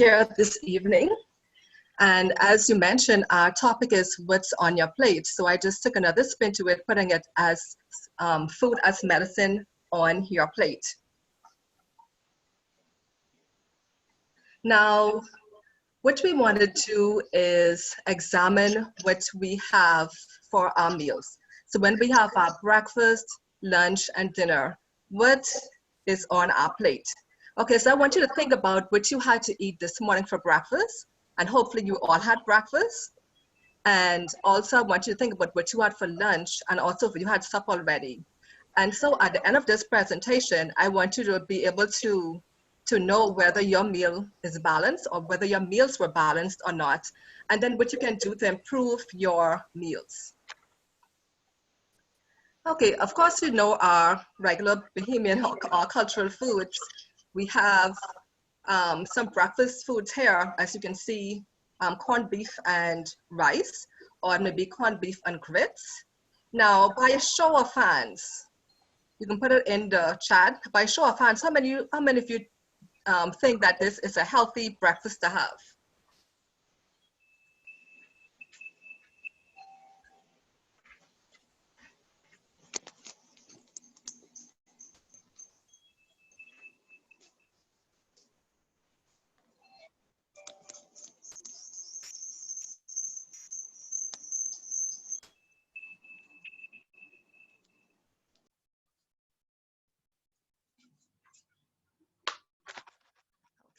here this evening. And as you mentioned, our topic is what's on your plate. So I just took another spin to it, putting it as food as medicine on your plate. Now, what we want to do is examine what we have for our meals. So when we have our breakfast, lunch, and dinner, what is on our plate? Okay, so I want you to think about what you had to eat this morning for breakfast, and hopefully you all had breakfast. And also I want you to think about what you had for lunch, and also if you had supper already. And so at the end of this presentation, I want you to be able to know whether your meal is balanced or whether your meals were balanced or not, and then what you can do to improve your meals. Okay, of course, you know our regular Bahamian or cultural foods. We have some breakfast foods here, as you can see, corned beef and rice, or maybe corned beef and grits. Now, by a show of hands, you can put it in the chat. By show of hands, how many of you think that this is a healthy breakfast to have?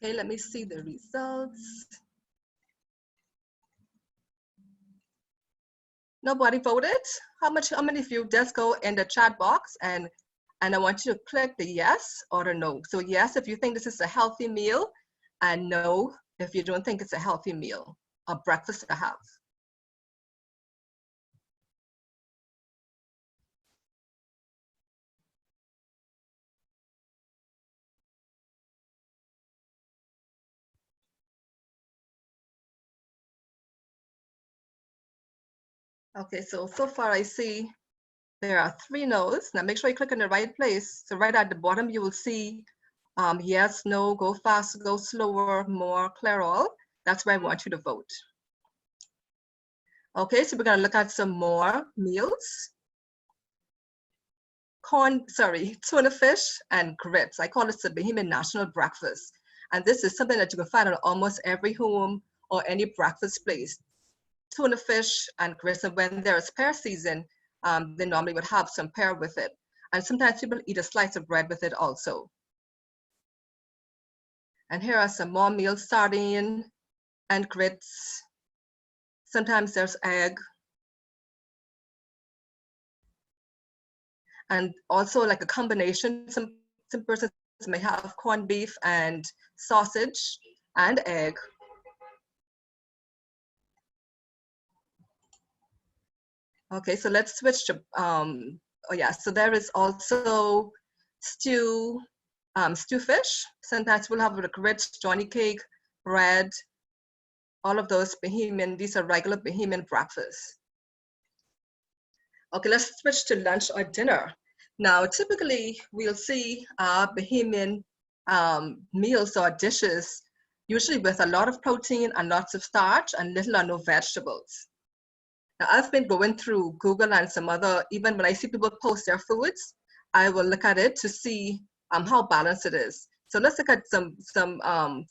Okay, let me see the results. Nobody voted? How many of you just go in the chat box and I want you to click the yes or the no. So yes, if you think this is a healthy meal, and no, if you don't think it's a healthy meal, a breakfast to have. Okay, so far I see there are 3 no's. Now make sure you click in the right place. So right at the bottom, you will see yes, no, go fast, go slower, more, clear all. That's where I want you to vote. Okay, so we're gonna look at some more meals. Tuna fish and grits. I call this the Bahamian national breakfast. And this is something that you can find in almost every home or any breakfast place. Tuna fish and grits, and when there is pear season, they normally would have some pear with it. And sometimes people eat a slice of bread with it also. And here are some more meals, sardine and grits. Sometimes there's egg. And also like a combination, some persons may have corned beef and sausage and egg. Okay, so let's switch to, oh yeah, so there is also stew fish. Sometimes we'll have the grits, johnny cake, bread, all of those Bahamian, these are regular Bahamian breakfasts. Okay, let's switch to lunch or dinner. Now, typically we'll see Bahamian meals or dishes, usually with a lot of protein and lots of starch and little or no vegetables. Now, I've been going through Google and some other, even when I see people post their foods, I will look at it to see how balanced it is. So let's look at some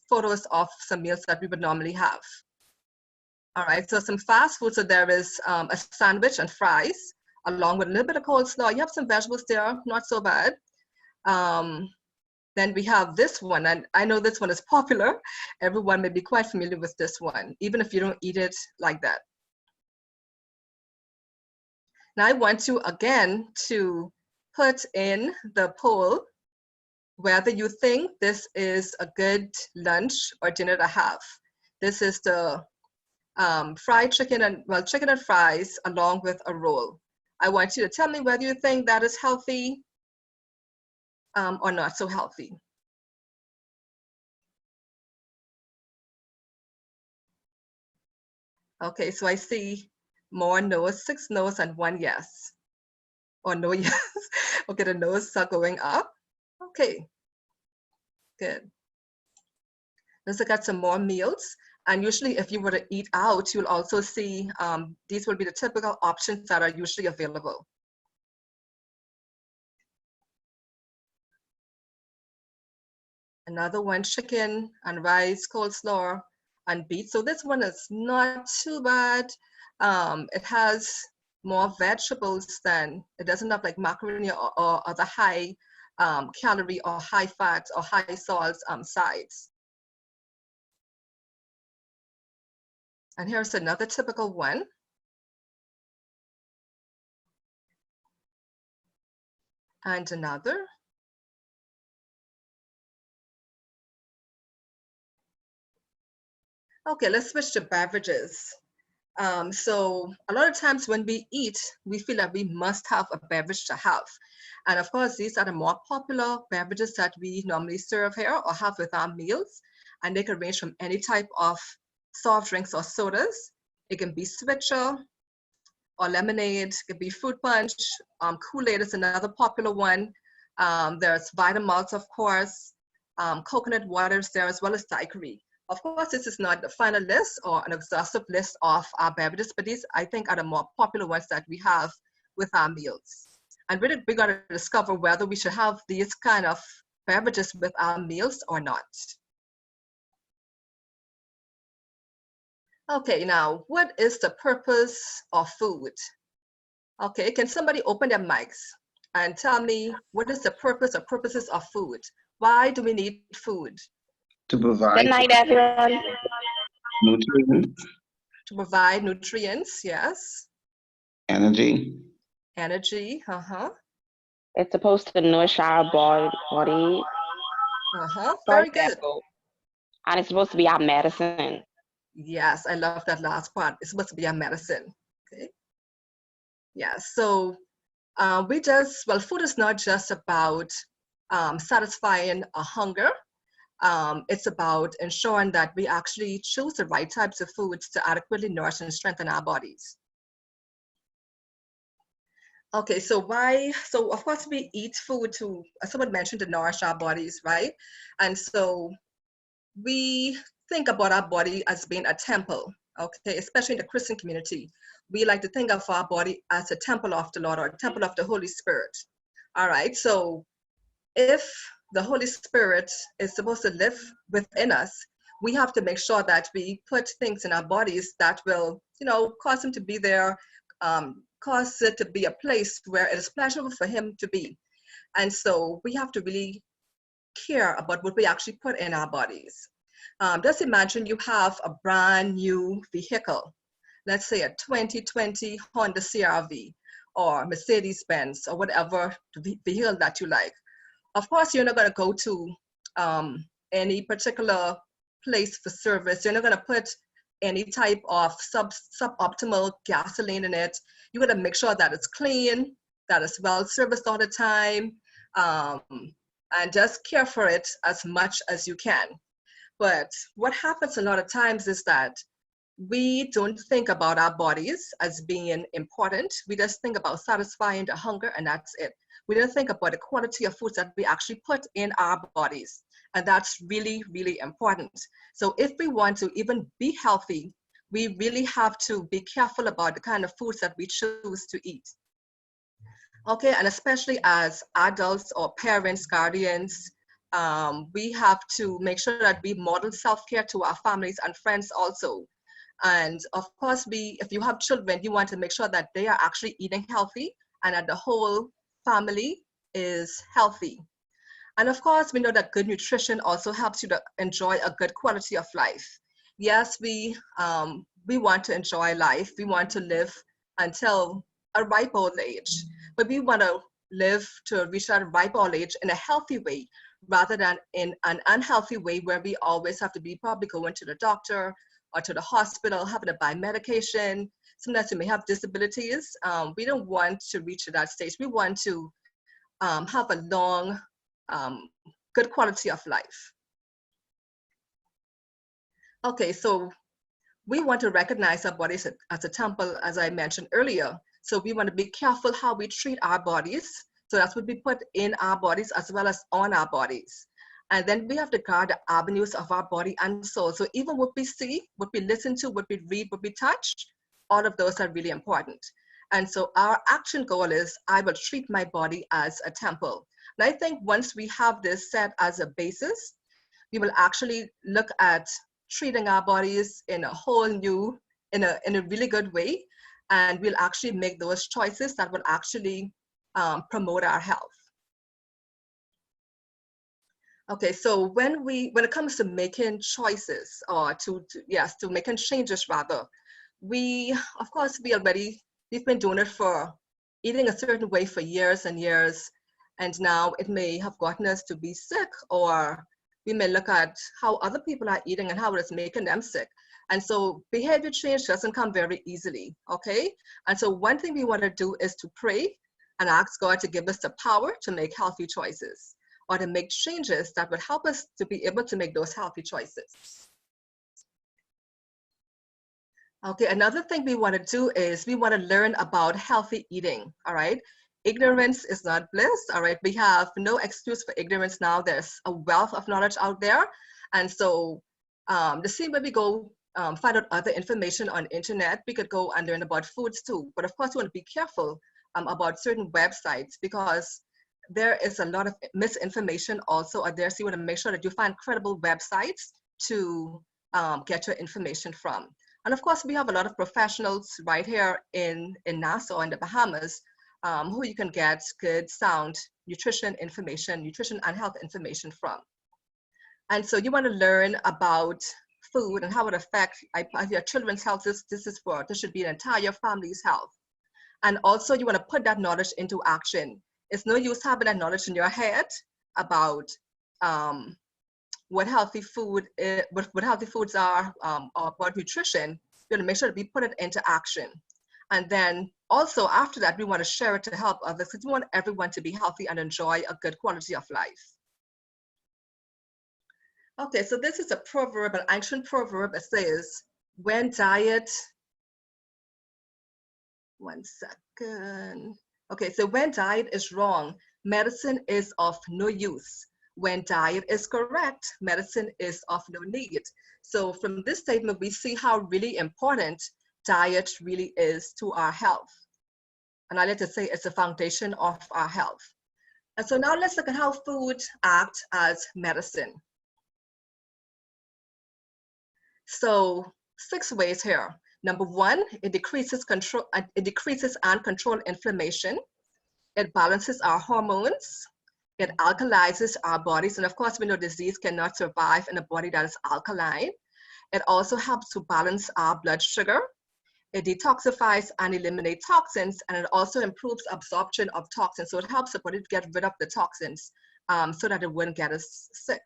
photos of some meals that we would normally have. All right, so some fast food. So there is a sandwich and fries, along with a little bit of coleslaw. You have some vegetables there, not so bad. Then we have this one, and I know this one is popular. Everyone may be quite familiar with this one, even if you don't eat it like that. Now I want you again to put in the poll whether you think this is a good lunch or dinner to have. This is the fried chicken and, well, chicken and fries along with a roll. I want you to tell me whether you think that is healthy or not so healthy. Okay, so I see more no's, 6 no's and 1 yes. Or no yes. Okay, the no's are going up. Okay, good. Let's look at some more meals. And usually if you were to eat out, you'll also see these will be the typical options that are usually available. Another one, chicken and rice, coleslaw, and beets. So this one is not too bad. It has more vegetables than, it doesn't have like macaroni or other high calorie or high fat or high salt sides. And here's another typical one. And another. Okay, let's switch to beverages. So a lot of times when we eat, we feel that we must have a beverage to have. And of course, these are the more popular beverages that we normally serve here or have with our meals. And they can range from any type of soft drinks or sodas. It can be switcher or lemonade, it could be fruit punch. Kool-Aid is another popular one. There's Vitamalt, of course. Coconut waters there, as well as daiquiri. Of course, this is not the final list or an exhaustive list of our beverages, but these, I think, are the more popular ones that we have with our meals. And we're going to discover whether we should have these kind of beverages with our meals or not. Okay, now, what is the purpose of food? Okay, can somebody open their mics and tell me what is the purpose or purposes of food? Why do we need food? To provide. Good night, everyone. Nutrients. To provide nutrients, yes. Energy. Energy, It's supposed to nourish our body. Very good. And it's supposed to be our medicine. Yes, I love that last part. It's supposed to be our medicine. Okay. Yeah, so food is not just about satisfying a hunger. It's about ensuring that we actually choose the right types of foods to adequately nourish and strengthen our bodies. Okay, so of course we eat food to, as someone mentioned, to nourish our bodies, right? And so we think about our body as being a temple, okay, especially in the Christian community. We like to think of our body as a temple of the Lord or a temple of the Holy Spirit. All right, so if the Holy Spirit is supposed to live within us, we have to make sure that we put things in our bodies that will, cause him to be there, cause it to be a place where it is pleasurable for him to be. And so we have to really care about what we actually put in our bodies. Just imagine you have a brand new vehicle, let's say a 2020 Honda CR-V or Mercedes-Benz or whatever vehicle that you like. Of course, you're not going to go to any particular place for service. You're not going to put any type of suboptimal gasoline in it. You're going to make sure that it's clean, that it's well serviced all the time, and just care for it as much as you can. But what happens a lot of times is that we don't think about our bodies as being important. We just think about satisfying the hunger and that's it. We don't think about the quality of foods that we actually put in our bodies. And that's really, really important. So if we want to even be healthy, we really have to be careful about the kind of foods that we choose to eat. Okay, and especially as adults or parents, guardians, we have to make sure that we model self-care to our families and friends also. And of course, if you have children, you want to make sure that they are actually eating healthy and that the whole family is healthy. And of course, we know that good nutrition also helps you to enjoy a good quality of life. Yes, we want to enjoy life. We want to live until a ripe old age, but we want to live to reach that ripe old age in a healthy way rather than in an unhealthy way where we always have to be probably going to the doctor or to the hospital, having to buy medication. Sometimes we may have disabilities. We don't want to reach to that stage. We want to have a long, good quality of life. Okay, so we want to recognize our bodies as a temple, as I mentioned earlier. So we want to be careful how we treat our bodies. So that's what we put in our bodies as well as on our bodies. And then we have to guard the avenues of our body and soul. So even what we see, what we listen to, what we read, what we touch, all of those are really important. And so our action goal is, I will treat my body as a temple. And I think once we have this set as a basis, we will actually look at treating our bodies in a whole new, in a really good way. And we'll actually make those choices that will actually promote our health. Okay, so when it comes to making choices, or to making changes rather, of course, we've been doing it for eating a certain way for years and years, and now it may have gotten us to be sick, or we may look at how other people are eating and how it is making them sick. And so behavior change doesn't come very easily, okay? And so one thing we want to do is to pray and ask God to give us the power to make healthy choices, or to make changes that would help us to be able to make those healthy choices. Okay, another thing we want to do is we want to learn about healthy eating, all right? Ignorance is not bliss, all right? We have no excuse for ignorance now. There's a wealth of knowledge out there. And so the same way we go find out other information on internet, we could go and learn about foods too. But of course, we want to be careful about certain websites, because there is a lot of misinformation also out there. So you want to make sure that you find credible websites to get your information from. And of course, we have a lot of professionals right here in Nassau in the Bahamas, who you can get good, sound nutrition and health information from. And so you want to learn about food and how it affects your children's health. This should be an entire family's health. And also you want to put that knowledge into action. It's no use having that knowledge in your head about what healthy food is, what healthy foods are, or about nutrition. You want to make sure that we put it into action. And then also after that, we want to share it to help others, because we want everyone to be healthy and enjoy a good quality of life. Okay, so this is a proverb, an ancient proverb. It says, when diet, one second. Okay, so when diet is wrong, medicine is of no use. When diet is correct, medicine is of no need. So from this statement, we see how really important diet really is to our health. And I like to say it's the foundation of our health. And so now let's look at how food acts as medicine. So 6 ways here. Number 1, it decreases and controls inflammation. It balances our hormones. It alkalizes our bodies. And of course, we know disease cannot survive in a body that is alkaline. It also helps to balance our blood sugar. It detoxifies and eliminates toxins, and it also improves absorption of toxins. So it helps the body to get rid of the toxins so that it wouldn't get us sick.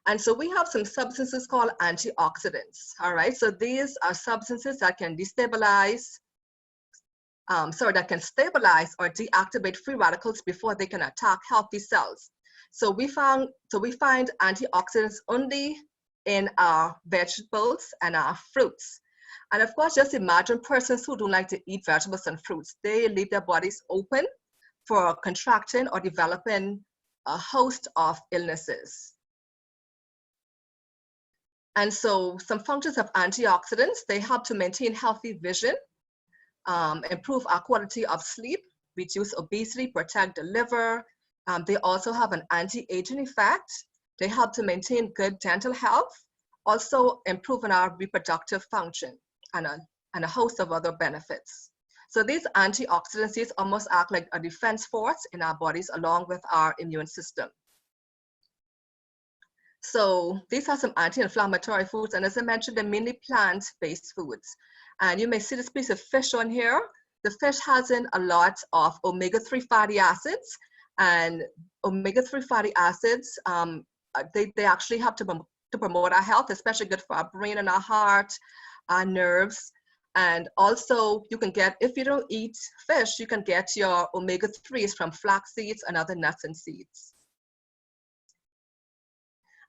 And so we have some substances called antioxidants, all right? So these are substances that can stabilize or deactivate free radicals before they can attack healthy cells. So we find antioxidants only in our vegetables and our fruits. And of course, just imagine persons who don't like to eat vegetables and fruits. They leave their bodies open for contracting or developing a host of illnesses. And so some functions of antioxidants, they help to maintain healthy vision, improve our quality of sleep, reduce obesity, protect the liver. They also have an anti-aging effect. They help to maintain good dental health, also improving our reproductive function, and a host of other benefits. So these antioxidants, these almost act like a defense force in our bodies along with our immune system. So these are some anti-inflammatory foods, and as I mentioned, they're mainly plant-based foods. And you may see this piece of fish on here. The fish has in a lot of omega-3 fatty acids, and omega-3 fatty acids, they actually help to promote our health, especially good for our brain and our heart, our nerves. And also you can get, if you don't eat fish, you can get your omega-3s from flax seeds and other nuts and seeds.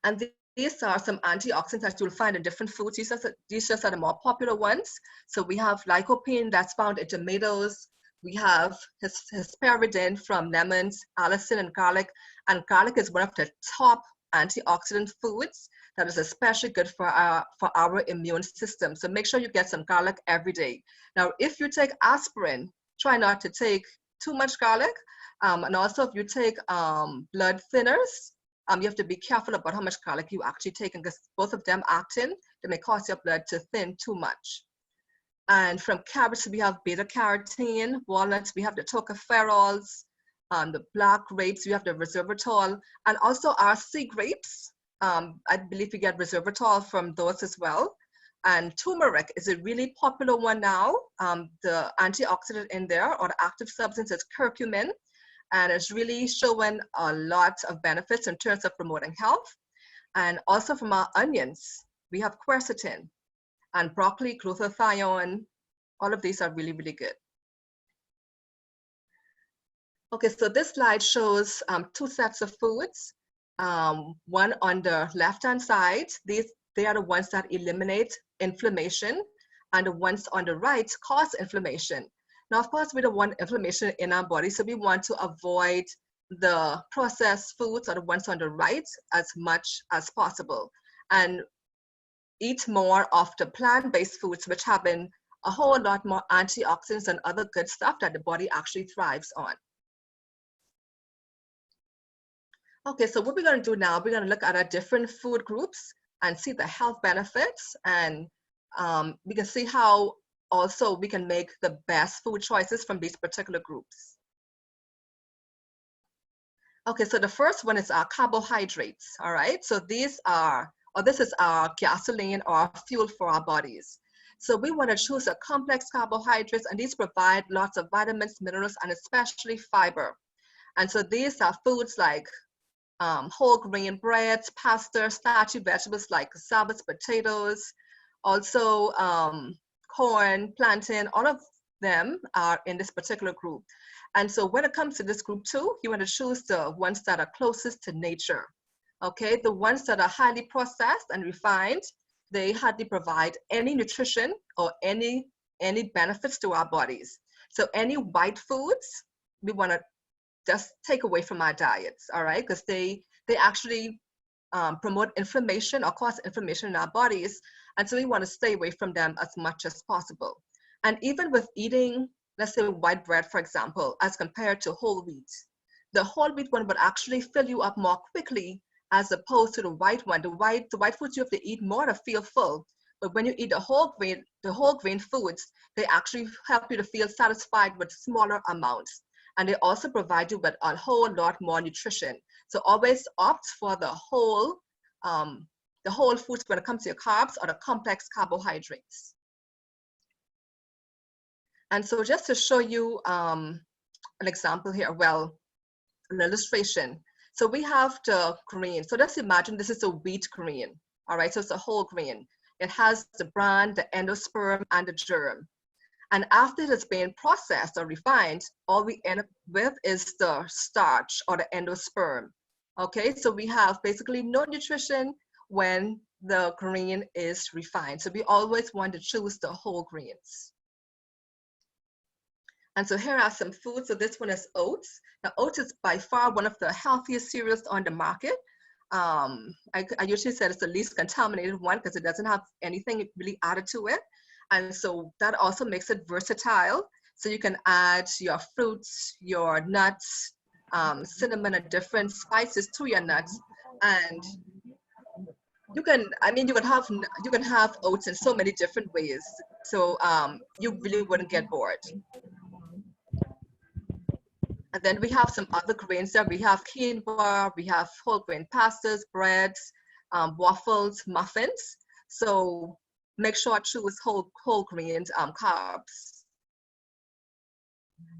And these are some antioxidants that you'll find in different foods. These just are the more popular ones. So we have lycopene that's found in tomatoes. We have hesperidin from lemons, allicin and garlic. And garlic is one of the top antioxidant foods that is especially good for our immune system. So make sure you get some garlic every day. Now, if you take aspirin, try not to take too much garlic. And also if you take blood thinners, you have to be careful about how much garlic you actually take, because both of them acting, they may cause your blood to thin too much. And from carrots, we have beta carotene. Walnuts, we have the tocopherols. The black grapes, we have the resveratrol, and also our sea grapes. I believe we get resveratrol from those as well. And turmeric is a really popular one now. The antioxidant in there, or the active substance, is curcumin, and it's really showing a lot of benefits in terms of promoting health. And also from our onions, we have quercetin, and broccoli, glutathione. All of these are really, really good. Okay, so this slide shows two sets of foods. One on the left-hand side, they are the ones that eliminate inflammation, and the ones on the right cause inflammation. Now, of course, we don't want inflammation in our body, so we want to avoid the processed foods, or the ones on the right, as much as possible, and eat more of the plant-based foods, which have a whole lot more antioxidants and other good stuff that the body actually thrives on. Okay, so what we're going to do now, we're going to look at our different food groups and see the health benefits, and we can see how also we can make the best food choices from these particular groups. Okay, so the first one is our carbohydrates, all right? So these are, or this is our gasoline or fuel for our bodies. So we want to choose a complex carbohydrates, and these provide lots of vitamins, minerals, and especially fiber. And so these are foods like whole grain breads, pasta, starchy vegetables like cassava, potatoes, also corn, plantain, all of them are in this particular group. And so when it comes to this group too, you want to choose the ones that are closest to nature. Okay, the ones that are highly processed and refined, they hardly provide any nutrition or any benefits to our bodies. So any white foods, we want to just take away from our diets, all right? Because they actually promote inflammation or cause inflammation in our bodies. And so we want to stay away from them as much as possible. And even with eating, let's say white bread, for example, as compared to whole wheat, the whole wheat one would actually fill you up more quickly as opposed to the white one. The white foods you have to eat more to feel full. But when you eat the whole grain foods, they actually help you to feel satisfied with smaller amounts. And they also provide you with a whole lot more nutrition. So always opt for the whole foods when it comes to your carbs or the complex carbohydrates. And so just to show you an example here, well, an illustration. So we have the grain. So let's imagine this is a wheat grain, all right? So it's a whole grain. It has the bran, the endosperm, and the germ. And after it's been processed or refined, all we end up with is the starch or the endosperm. Okay, so we have basically no nutrition when the grain is refined. So we always want to choose the whole grains. And so here are some foods. So this one is oats. Now oats is by far one of the healthiest cereals on the market. I usually say it's the least contaminated one because it doesn't have anything really added to it. And so that also makes it versatile. So you can add your fruits, your nuts, cinnamon and different spices to your nuts. And you can have oats in so many different ways. So you really wouldn't get bored. And then we have some other grains there. We have quinoa, we have whole grain pastas, breads, waffles, muffins. So make sure to choose whole grains carbs.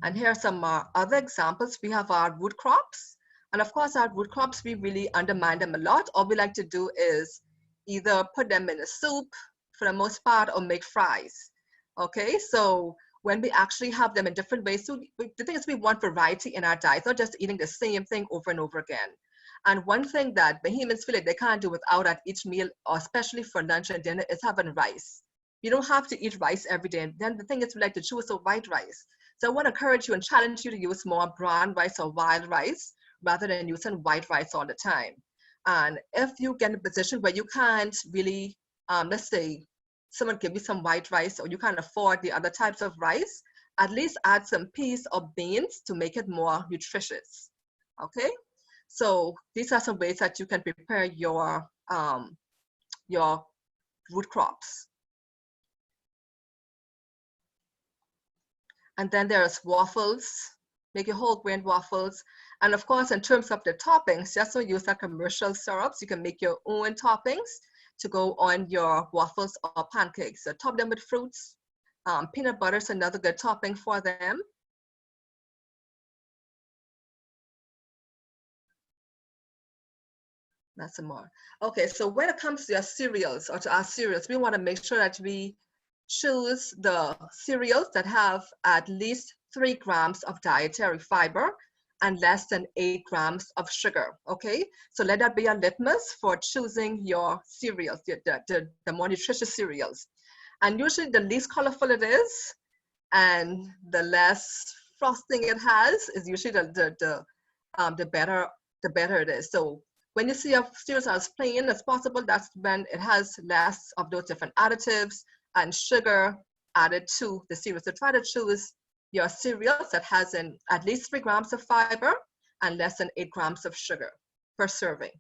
And here are some other examples. We have our root crops. And of course, our root crops, we really undermine them a lot. All we like to do is either put them in a soup for the most part or make fries. Okay, so when we actually have them in different ways, so the thing is we want variety in our diet, not just eating the same thing over and over again. And one thing that Bahamians feel like they can't do without at each meal, or especially for lunch and dinner, is having rice. You don't have to eat rice every day. And then the thing is we like to choose a white rice. So I want to encourage you and challenge you to use more brown rice or wild rice rather than using white rice all the time. And if you get in a position where you can't really, let's say someone give you some white rice, or you can't afford the other types of rice, at least add some peas or beans to make it more nutritious. Okay, so these are some ways that you can prepare your root crops. And then there's waffles, make your whole grain waffles. And of course, in terms of the toppings, just don't use that commercial syrups. You can make your own toppings to go on your waffles or pancakes. So top them with fruits. Peanut butter is another good topping for them. That's some more. Okay, so when it comes to your cereals, or to our cereals, we want to make sure that we choose the cereals that have at least 3 grams of dietary fiber and less than 8 grams of sugar. Okay, so let that be a litmus for choosing your cereals, the more nutritious cereals. And usually the least colorful it is and the less frosting it has is usually the better it is. So when you see a cereal as plain as possible, that's when it has less of those different additives and sugar added to the cereal. So try to choose your cereals that has at least 3 grams of fiber and less than 8 grams of sugar per serving.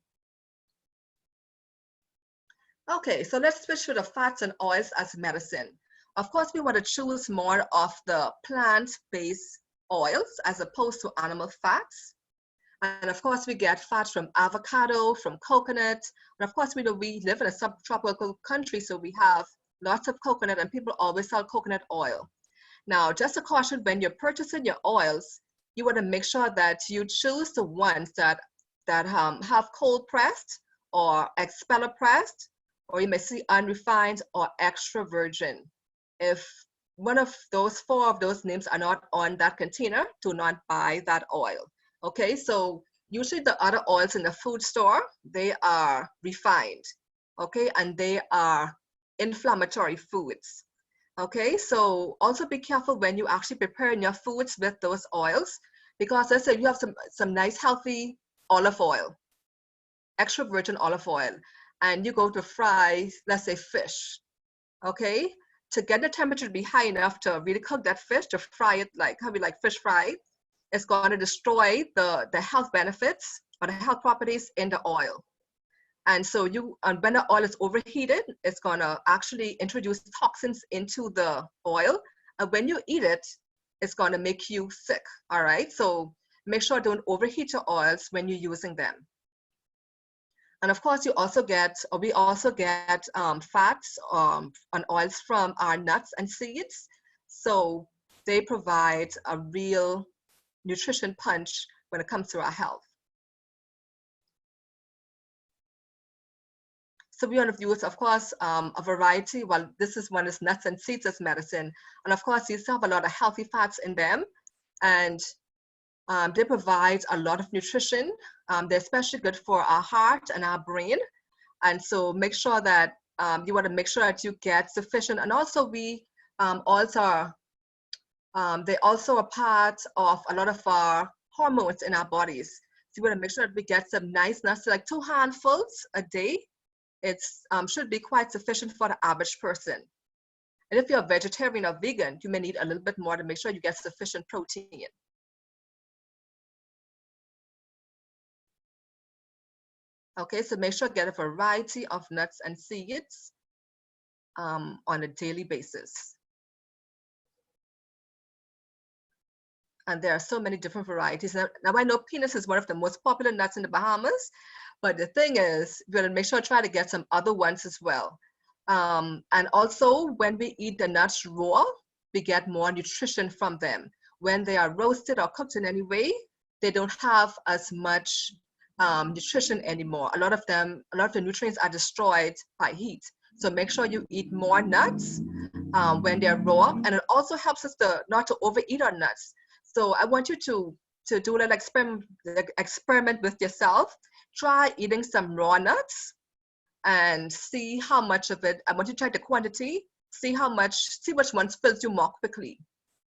Okay, so let's switch to the fats and oils as medicine. Of course, we want to choose more of the plant-based oils as opposed to animal fats. And of course, we get fats from avocado, from coconut. And of course, we know we live in a subtropical country, so we have lots of coconut, and people always sell coconut oil. Now, just a caution, when you're purchasing your oils, you want to make sure that you choose the ones that have cold pressed or expeller pressed, or you may see unrefined or extra virgin. If one of those 4 of those names are not on that container, do not buy that oil. Okay, so usually the other oils in the food store, they are refined, okay, and they are inflammatory foods. Okay, so also be careful when you actually prepare your foods with those oils, because let's say you have some nice healthy olive oil, extra virgin olive oil, and you go to fry, let's say fish, okay? To get the temperature to be high enough to really cook that fish, to fry it like how we like fish fried, it's going to destroy the health benefits or the health properties in the oil. And so when the oil is overheated, it's going to actually introduce toxins into the oil. And when you eat it, it's going to make you sick, all right? So make sure don't overheat your oils when you're using them. And of course, we also get fats and oils from our nuts and seeds. So they provide a real nutrition punch when it comes to our health. So we want to use, of course, a variety. Well, this is nuts and seeds as medicine. And of course, these have a lot of healthy fats in them. And they provide a lot of nutrition. They're especially good for our heart and our brain. And so make sure that you want to make sure that you get sufficient. And also they also are part of a lot of our hormones in our bodies. So you want to make sure that we get some nice nuts, like 2 handfuls a day. It should be quite sufficient for the average person. And if you're a vegetarian or vegan, you may need a little bit more to make sure you get sufficient protein. Okay, so make sure you get a variety of nuts and seeds on a daily basis. And there are so many different varieties. Now I know peanuts is one of the most popular nuts in the Bahamas, but the thing is, we're gonna make sure to try to get some other ones as well. And also, when we eat the nuts raw, we get more nutrition from them. When they are roasted or cooked in any way, they don't have as much nutrition anymore. A lot of the nutrients are destroyed by heat. So make sure you eat more nuts when they're raw, and it also helps us not to overeat our nuts. So I want you to do an experiment with yourself. Try eating some raw nuts and see how much of it. I want you to check the quantity. See which one fills you more quickly.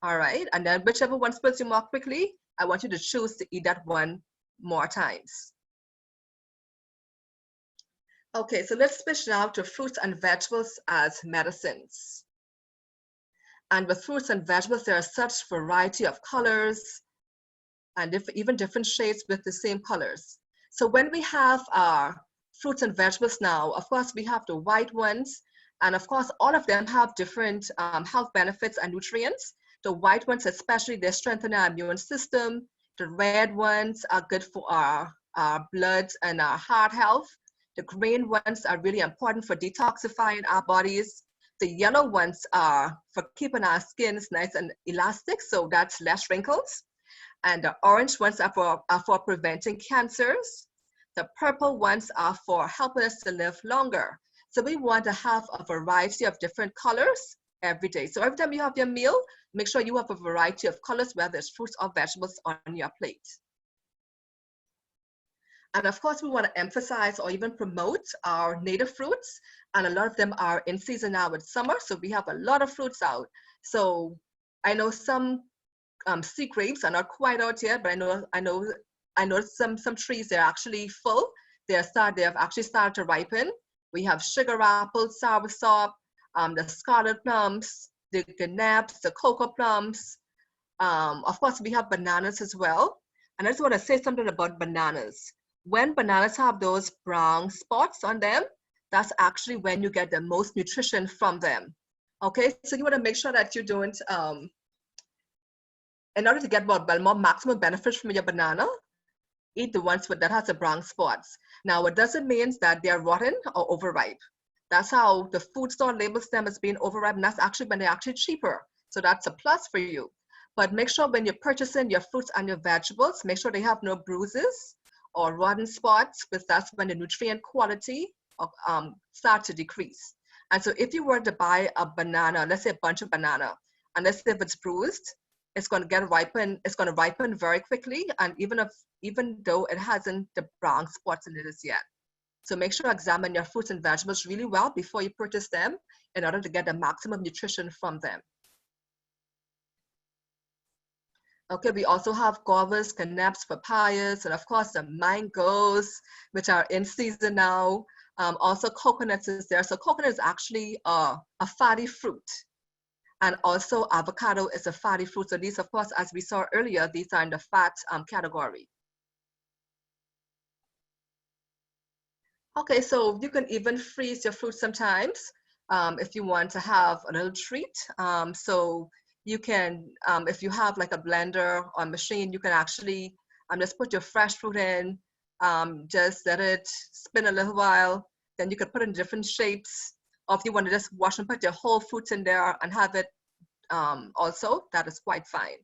All right, and then whichever one fills you more quickly, I want you to choose to eat that one more times. Okay, so let's switch now to fruits and vegetables as medicines. And with fruits and vegetables, there are such variety of colors and even different shades with the same colors. So when we have our fruits and vegetables now, of course, we have the white ones, and of course, all of them have different health benefits and nutrients. The white ones, especially, they strengthen our immune system. The red ones are good for our blood and our heart health. The green ones are really important for detoxifying our bodies. The yellow ones are for keeping our skins nice and elastic, so that's less wrinkles. And the orange ones are for preventing cancers. The purple ones are for helping us to live longer. So we want to have a variety of different colors every day. So every time you have your meal, make sure you have a variety of colors, whether it's fruits or vegetables on your plate. And of course, we want to emphasize or even promote our native fruits. And a lot of them are in season now with summer. So we have a lot of fruits out. So I know some sea grapes are not quite out yet, but I know some trees, they're actually full. They have actually started to ripen. We have sugar apples, soursop, the scarlet plums, the ganaps, the cocoa plums. Of course, we have bananas as well. And I just want to say something about bananas. When bananas have those brown spots on them, that's actually when you get the most nutrition from them. Okay, so you want to make sure that you don't, in order to get more maximum benefits from your banana, eat the ones that has the brown spots. Now, it doesn't mean that they're rotten or overripe. That's how the food store labels them as being overripe, and that's actually when they're actually cheaper. So that's a plus for you. But make sure when you're purchasing your fruits and your vegetables, make sure they have no bruises or rotten spots, because that's when the nutrient quality starts to decrease. And so if you were to buy a banana, let's say a bunch of banana, and let's say if it's bruised, it's going to ripen very quickly, and even though it hasn't the brown spots in it as yet. So make sure to examine your fruits and vegetables really well before you purchase them in order to get the maximum nutrition from them. Okay, we also have guavas, canaps, papayas, and of course the mangoes, which are in season now. Also coconuts is there. So coconut is actually a fatty fruit. And also avocado is a fatty fruit. So these, of course, as we saw earlier, these are in the fat category. Okay, so you can even freeze your fruit sometimes if you want to have a little treat. So you can, if you have like a blender or machine, you can actually just put your fresh fruit in, just let it spin a little while, then you can put in different shapes. Or if you want to just wash and put your whole fruits in there and have it also, that is quite fine.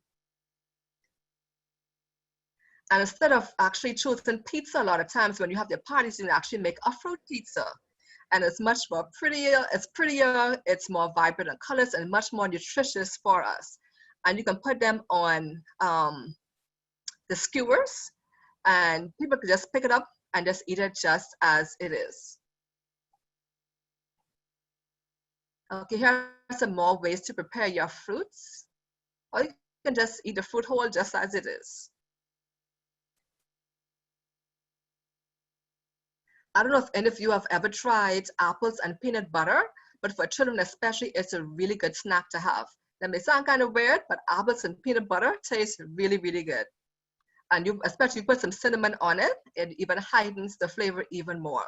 And instead of actually choosing pizza, a lot of times when you have your parties, you can actually make a fruit pizza. And it's much more prettier, it's more vibrant in colors and much more nutritious for us. And you can put them on the skewers, and people can just pick it up and just eat it just as it is. Okay, here are some more ways to prepare your fruits. Or you can just eat the fruit whole just as it is. I don't know if any of you have ever tried apples and peanut butter, but for children especially, it's a really good snack to have. That may sound kind of weird, but apples and peanut butter taste really, really good. And you, especially put some cinnamon on it, it even heightens the flavor even more.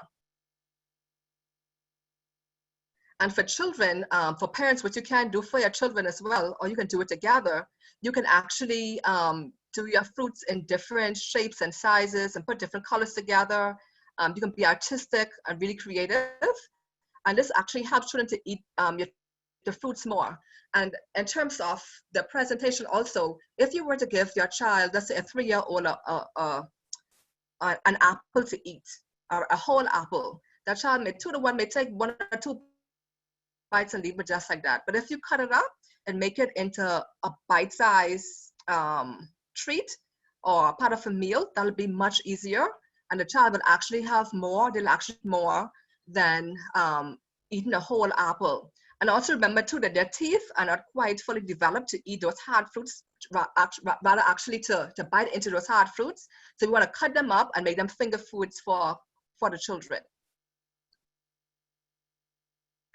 And for children, for parents, what you can do for your children as well, or you can do it together, you can actually do your fruits in different shapes and sizes and put different colors together. You can be artistic and really creative. And this actually helps children to eat the fruits more. And in terms of the presentation also, if you were to give your child, let's say a 3-year-old, an apple to eat, or a whole apple, that child may 2-to-1 may take 1 or 2 bites and leave it just like that. But if you cut it up and make it into a bite-sized treat or part of a meal, that'll be much easier. And the child will actually have more, they'll actually eat more than eating a whole apple. And also remember too that their teeth are not quite fully developed to eat those hard fruits, rather actually to bite into those hard fruits. So we want to cut them up and make them finger foods for the children.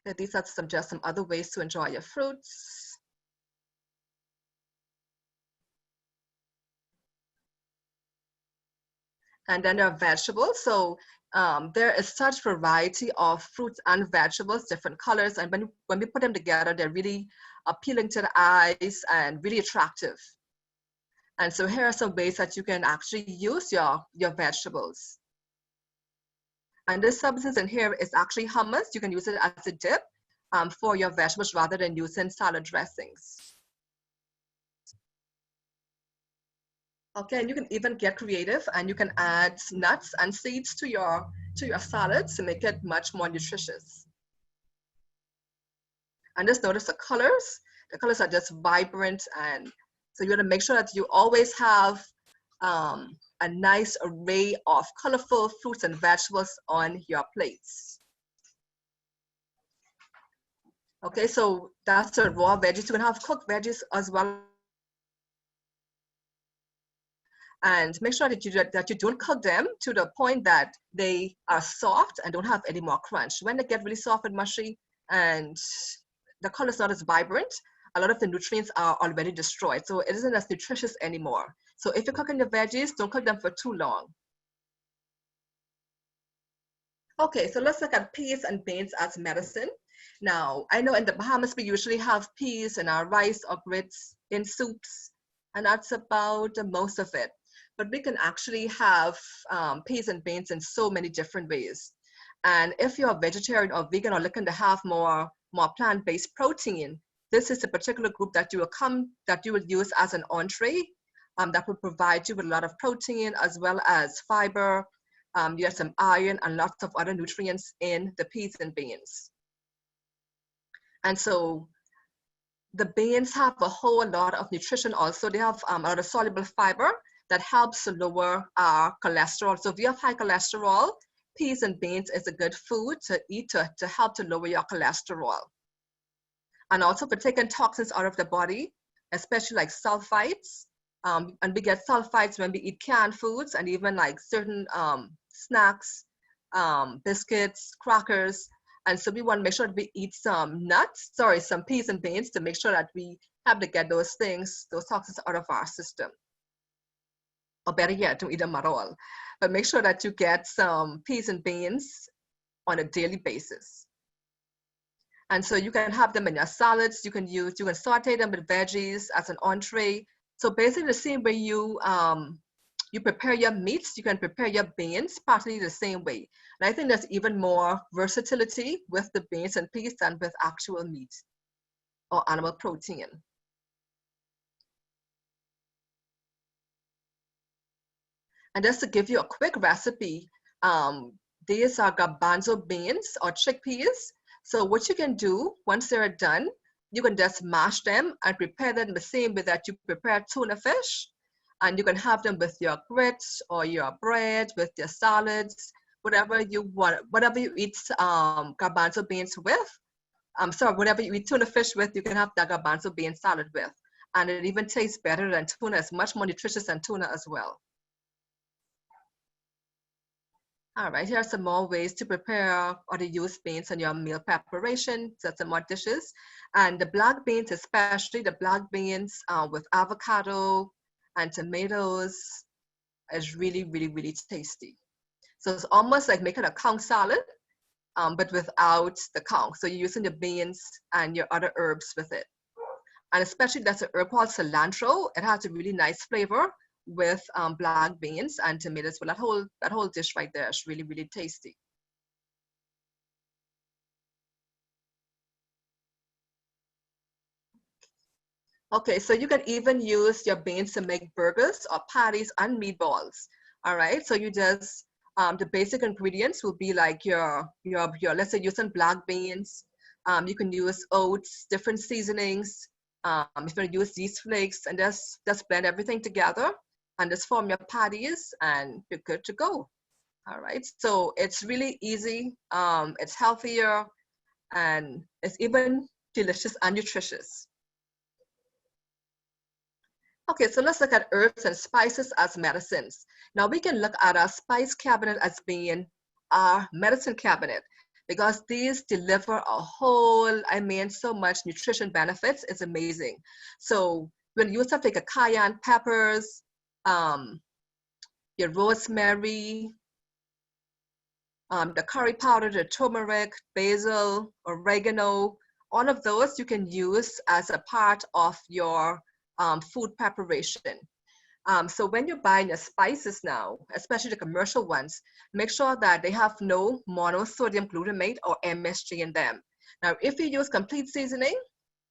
Okay, these are just some other ways to enjoy your fruits. And then there are vegetables. So there is such variety of fruits and vegetables, different colors. And when we put them together, they're really appealing to the eyes and really attractive. And so here are some ways that you can actually use your vegetables. And this substance in here is actually hummus. You can use it as a dip for your vegetables rather than using salad dressings. Okay, and you can even get creative and you can add nuts and seeds to your salads to make it much more nutritious. And just notice the colors. The colors are just vibrant, and so you want to make sure that you always have a nice array of colorful fruits and vegetables on your plates. Okay, so that's the raw veggies. You can have cooked veggies as well. And make sure that you don't cook them to the point that they are soft and don't have any more crunch. When they get really soft and mushy and the color is not as vibrant, a lot of the nutrients are already destroyed. So it isn't as nutritious anymore. So if you're cooking the veggies, don't cook them for too long. Okay, so let's look at peas and beans as medicine. Now, I know in the Bahamas, we usually have peas in our rice or grits in soups, and that's about most of it. But we can actually have peas and beans in so many different ways. And if you're a vegetarian or vegan or looking to have more plant-based protein, this is a particular group that you would use as an entree that will provide you with a lot of protein as well as fiber. You have some iron and lots of other nutrients in the peas and beans. And so the beans have a whole lot of nutrition also. They have a lot of soluble fiber that helps to lower our cholesterol. So if you have high cholesterol, peas and beans is a good food to eat to help to lower your cholesterol. And also for taking toxins out of the body, especially like sulfites. And we get sulfites when we eat canned foods and even like certain snacks, biscuits, crackers. And so we want to make sure that we eat some peas and beans to make sure that we have to get those toxins out of our system. Or better yet, don't eat them at all. But make sure that you get some peas and beans on a daily basis. And so you can have them in your salads. You can saute them with veggies as an entree. So basically the same way you prepare your meats, you can prepare your beans partly the same way. And I think there's even more versatility with the beans and peas than with actual meat or animal protein. And just to give you a quick recipe, these are garbanzo beans or chickpeas. So what you can do once they're done, you can just mash them and prepare them the same way that you prepare tuna fish. And you can have them with your grits or your bread, with your salads, whatever you want, whatever you eat garbanzo beans with. Whatever you eat tuna fish with, you can have that garbanzo bean salad with. And it even tastes better than tuna. It's much more nutritious than tuna as well. All right, here are some more ways to prepare or to use beans in your meal preparation. So some more dishes. And the black beans, especially the black beans with avocado and tomatoes, is really, really, really tasty. So it's almost like making a conch salad, but without the conch. So you're using the beans and your other herbs with it. And especially that's an herb called cilantro. It has a really nice flavor with black beans and tomatoes. Well, that whole dish right there is really, really tasty. Okay, so you can even use your beans to make burgers or patties and meatballs. All right, so you just the basic ingredients will be like your let's say using black beans. You can use oats, different seasonings. If you use yeast flakes, and just blend everything together and just form your patties, and you're good to go. All right, so it's really easy. It's healthier, and it's even delicious and nutritious. Okay, so let's look at herbs and spices as medicines. Now we can look at our spice cabinet as being our medicine cabinet, because these deliver a whole, I mean, so much nutrition benefits. It's amazing. So when you use stuff like a cayenne peppers, your rosemary, the curry powder, the turmeric, basil, oregano, all of those you can use as a part of your food preparation. So when you're buying your spices now, especially the commercial ones, make sure that they have no monosodium glutamate or MSG in them. Now, if you use complete seasoning,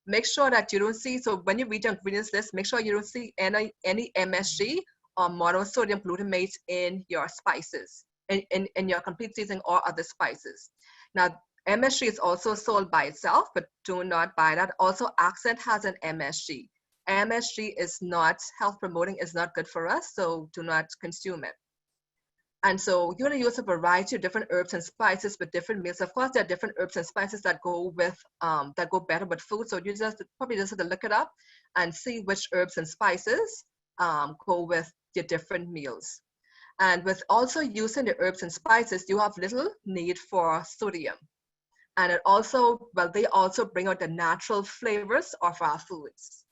make sure that you don't see, so when you read the ingredients list, make sure you don't see any MSG or monosodium glutamate in your spices, in your complete seasoning or other spices. Now, MSG is also sold by itself, but do not buy that. Also, Accent has an MSG. MSG is not health promoting, is not good for us, so do not consume it. And so you're going to use a variety of different herbs and spices with different meals. Of course, there are different herbs and spices that go with that go better with food. So you probably just have to look it up and see which herbs and spices go with your different meals. And with also using the herbs and spices, you have little need for sodium. And it also, well, they also bring out the natural flavors of our foods.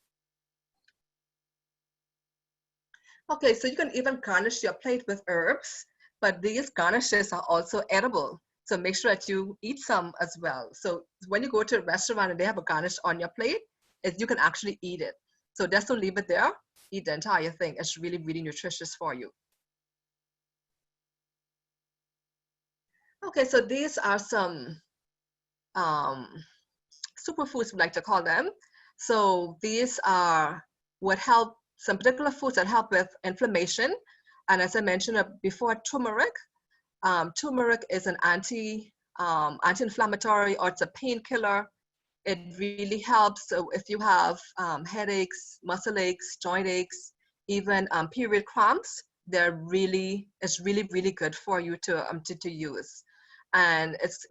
Okay, so you can even garnish your plate with herbs, but these garnishes are also edible. So make sure that you eat some as well. So when you go to a restaurant and they have a garnish on your plate, you can actually eat it. So just don't leave it there, eat the entire thing. It's really, really nutritious for you. Okay, so these are some superfoods, we like to call them. So these are what help, some particular foods that help with inflammation. And as I mentioned before, turmeric. Turmeric is an anti-inflammatory, or it's a painkiller. It really helps. So if you have headaches, muscle aches, joint aches, even period cramps, it's really good for you to use. And it's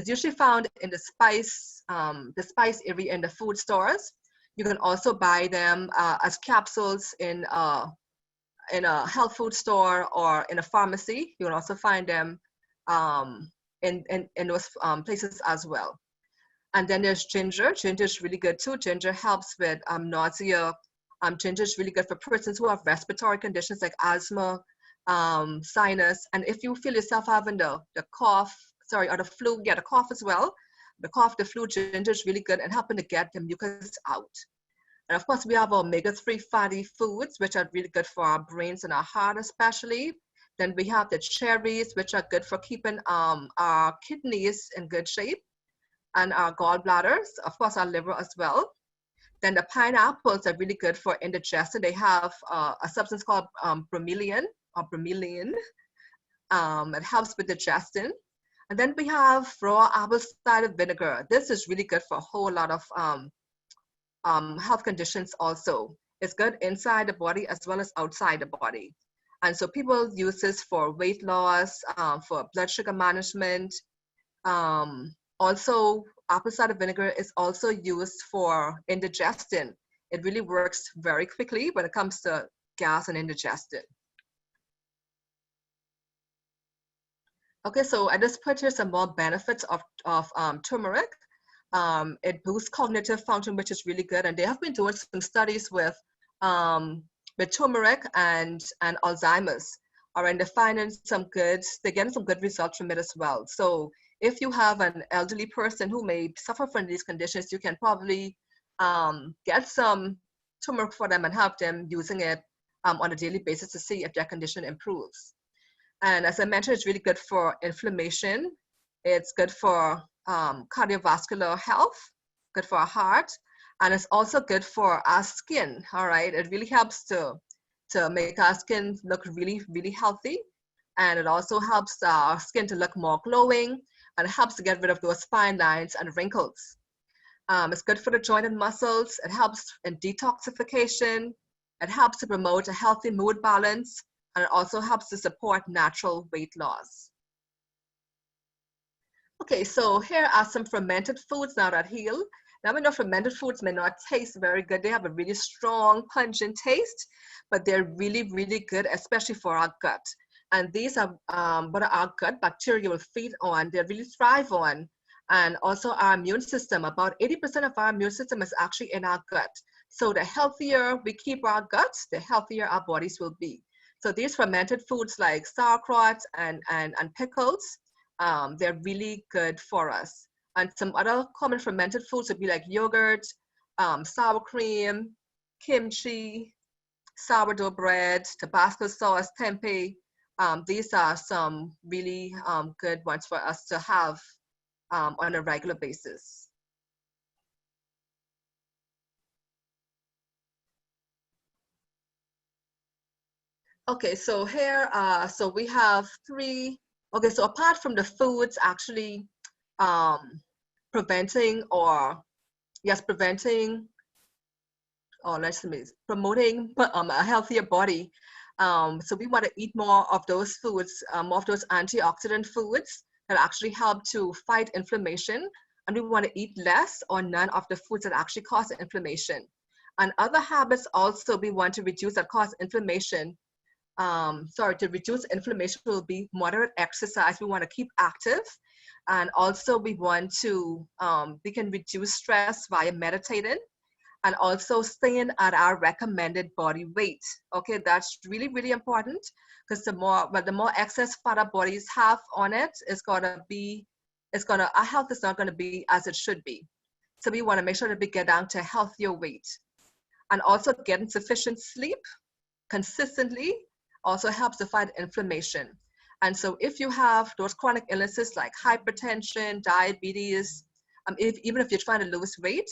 usually found in the spice area in the food stores. You can also buy them as capsules in a health food store or in a pharmacy. You can also find them in those places as well. And then there's ginger. Ginger is really good too. Ginger helps with nausea. Ginger is really good for persons who have respiratory conditions like asthma, sinus. And if you feel yourself having the cough, or the flu, the cough as well. The cough, the flu, ginger is really good and helping to get the mucus out. And of course, we have omega-3 fatty foods, which are really good for our brains and our heart especially. Then we have the cherries, which are good for keeping our kidneys in good shape, and our gallbladders, of course, our liver as well. Then the pineapples are really good for indigestion. They have a substance called bromelain. It helps with digestion. And then we have raw apple cider vinegar. This is really good for a whole lot of health conditions also. It's good inside the body as well as outside the body. And so people use this for weight loss, for blood sugar management. Also, apple cider vinegar is also used for indigestion. It really works very quickly when it comes to gas and indigestion. Okay, so I just put here some more benefits of turmeric. It boosts cognitive function, which is really good. And they have been doing some studies with turmeric and Alzheimer's. And they're finding they're getting some good results from it as well. So if you have an elderly person who may suffer from these conditions, you can probably get some turmeric for them and help them using it on a daily basis to see if their condition improves. And as I mentioned, it's really good for inflammation. It's good for cardiovascular health, good for our heart, and it's also good for our skin. All right, it really helps to make our skin look really, really healthy, and it also helps our skin to look more glowing, and it helps to get rid of those fine lines and wrinkles. It's good for the joint and muscles. It helps in detoxification. It helps to promote a healthy mood balance, and it also helps to support natural weight loss. Okay, so here are some fermented foods now that heal. Now we know fermented foods may not taste very good. They have a really strong, pungent taste, but they're really, really good, especially for our gut. And these are what our gut bacteria will feed on, they really thrive on. And also our immune system, about 80% of our immune system is actually in our gut. So the healthier we keep our guts, the healthier our bodies will be. So these fermented foods like sauerkraut and pickles, they're really good for us. And some other common fermented foods would be like yogurt, sour cream, kimchi, sourdough bread, Tabasco sauce, tempeh. These are some really good ones for us to have on a regular basis. Okay, so here, so we have three. Okay, so apart from the foods actually preventing or, yes, preventing, or let's say promoting a healthier body. So we want to eat more of those foods, more of those antioxidant foods that actually help to fight inflammation. And we want to eat less or none of the foods that actually cause inflammation. And other habits also we want to reduce that cause inflammation. To reduce inflammation will be moderate exercise. We want to keep active. And also we want to, we can reduce stress via meditating and also staying at our recommended body weight. Okay, that's really, really important because the more excess fat our bodies have on it, our health is not gonna be as it should be. So we wanna make sure that we get down to a healthier weight. And also getting sufficient sleep consistently also helps to fight inflammation. And so if you have those chronic illnesses like hypertension, diabetes, even if you're trying to lose weight,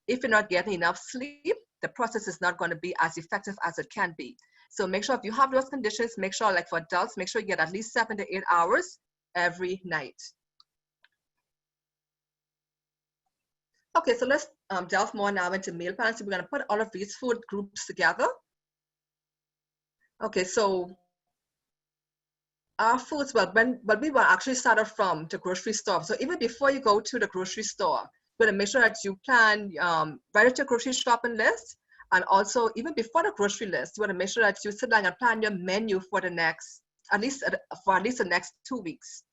if you're not getting enough sleep, the process is not going to be as effective as it can be. So make sure if you have those conditions, make sure, like for adults, make sure you get at least 7 to 8 hours every night. Okay, so let's delve more now into meal plans. So we're going to put all of these food groups together. Okay, so our foods, we will actually start off from the grocery store. So even before you go to the grocery store, you're going to make sure that you plan, write out your grocery shopping list. And also, even before the grocery list, you want to make sure that you sit down and plan your menu for the next, at least the next 2 weeks.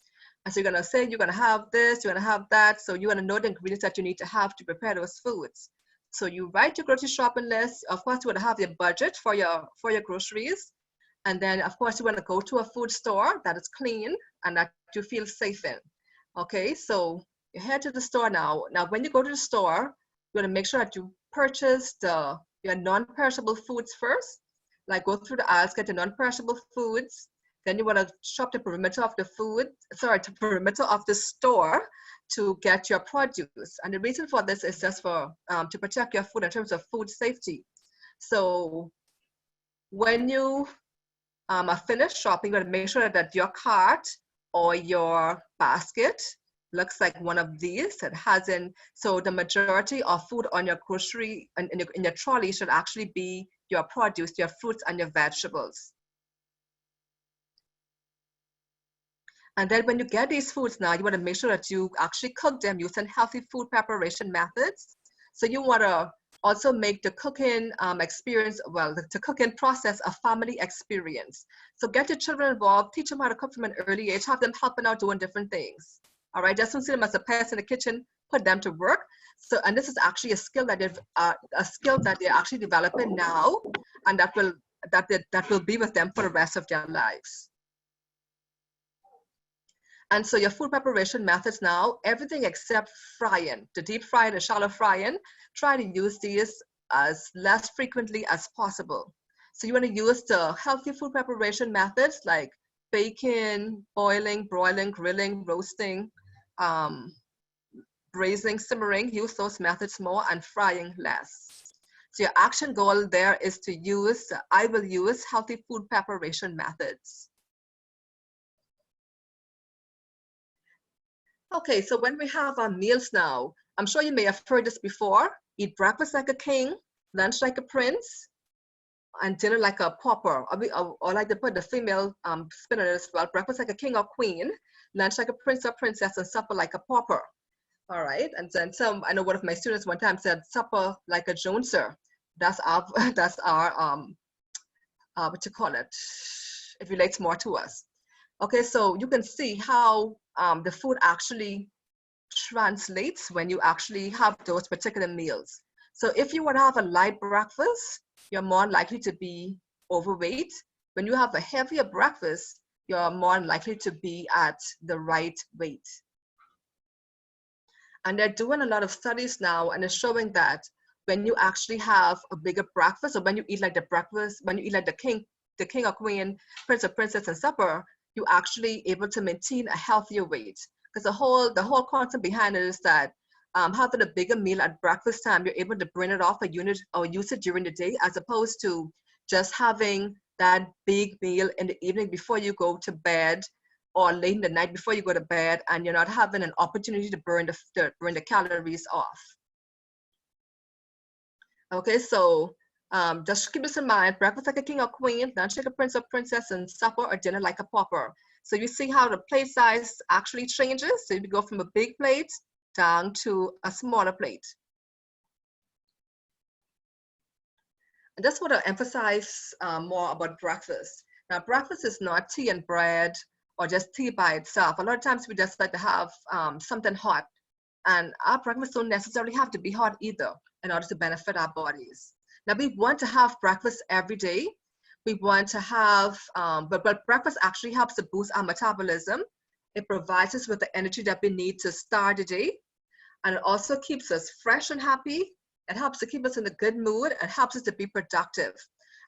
And so you're going to say, you're going to have this, you're going to have that. So you want to know the ingredients that you need to have to prepare those foods. So you write your grocery shopping list. Of course, you want to have your budget for your groceries. And then, of course, you want to go to a food store that is clean and that you feel safe in. Okay, so you head to the store now. Now, when you go to the store, you want to make sure that you purchase your non-perishable foods first. Like go through the aisles, get your non-perishable foods. Then you want to shop the perimeter of the perimeter of the store to get your produce. And the reason for this is just for to protect your food in terms of food safety. So when you are finished shopping, you got to make sure that your cart or your basket looks like one of these that has so the majority of food on your grocery in your trolley should actually be your produce, your fruits and your vegetables. And then when you get these foods now, you want to make sure that you actually cook them using healthy food preparation methods. So you want to also make the cooking experience, the cooking process a family experience. So get your children involved, teach them how to cook from an early age, have them helping out doing different things. All right, just don't see them as a pest in the kitchen, put them to work. So, and this is actually a skill that they're actually developing now, and that will be with them for the rest of their lives. And so your food preparation methods now, everything except frying, the deep frying, the shallow frying, try to use these as less frequently as possible. So you want to use the healthy food preparation methods like baking, boiling, broiling, grilling, roasting, braising, simmering, use those methods more, and frying less. So your action goal there is to use, I will use healthy food preparation methods. Okay, so when we have our meals now, I'm sure you may have heard this before. Eat breakfast like a king, lunch like a prince, and dinner like a pauper. I like to put the female spin on it as well. Breakfast like a king or queen, lunch like a prince or princess, and supper like a pauper. All right, and then I know one of my students one time said supper like a Joneser. That's our what you call it? it relates more to us. Okay, so you can see how the food actually translates when you actually have those particular meals. So if you want to have a light breakfast, you're more likely to be overweight. When you have a heavier breakfast, you're more likely to be at the right weight. And they're doing a lot of studies now, and it's showing that when you actually have a bigger breakfast, or when you eat like the breakfast, when you eat like the king or queen, prince or princess and supper, you actually able to maintain a healthier weight. Because the whole concept behind it is that having a bigger meal at breakfast time, you're able to burn it off a unit or use it during the day, as opposed to just having that big meal in the evening before you go to bed, or late in the night before you go to bed, and you're not having an opportunity to burn the calories off. Okay, so just keep this in mind: breakfast like a king or queen, lunch like a prince or princess, and supper or dinner like a pauper. So you see how the plate size actually changes. So you go from a big plate down to a smaller plate. I just want to emphasize more about breakfast. Now, breakfast is not tea and bread or just tea by itself. A lot of times we just like to have something hot, and our breakfast don't necessarily have to be hot either in order to benefit our bodies. Now, we want to have breakfast every day. We want to have, but breakfast actually helps to boost our metabolism. It provides us with the energy that we need to start the day. And it also keeps us fresh and happy. It helps to keep us in a good mood and helps us to be productive.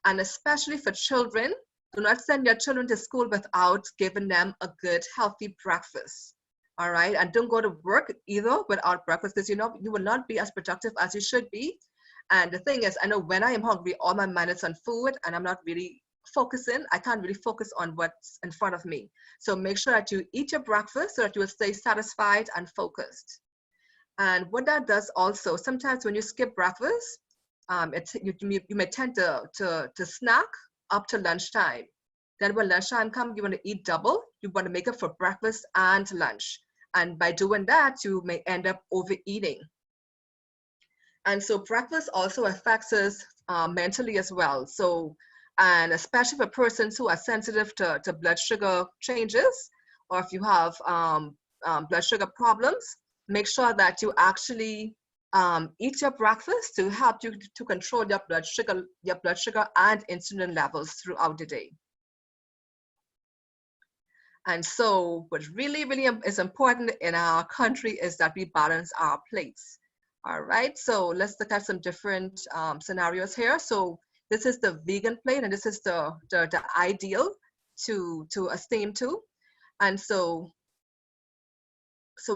And especially for children, do not send your children to school without giving them a good, healthy breakfast. All right, and don't go to work either without breakfast, because you know you will not be as productive as you should be. And the thing is, I know when I am hungry, all my mind is on food, and I'm not really focusing. I can't really focus on what's in front of me. So make sure that you eat your breakfast so that you will stay satisfied and focused. And what that does also, sometimes when you skip breakfast, you may tend to snack up to lunchtime. Then when lunchtime comes, you want to eat double. You want to make up for breakfast and lunch. And by doing that, you may end up overeating. And so breakfast also affects us mentally as well. So, and especially for persons who are sensitive to blood sugar changes, or if you have blood sugar problems, make sure that you actually eat your breakfast to help you to control your blood sugar and insulin levels throughout the day. And so what really, really is important in our country is that we balance our plates. All right, so let's look at some different scenarios here. So this is the vegan plate, and this is the ideal to esteem to. And so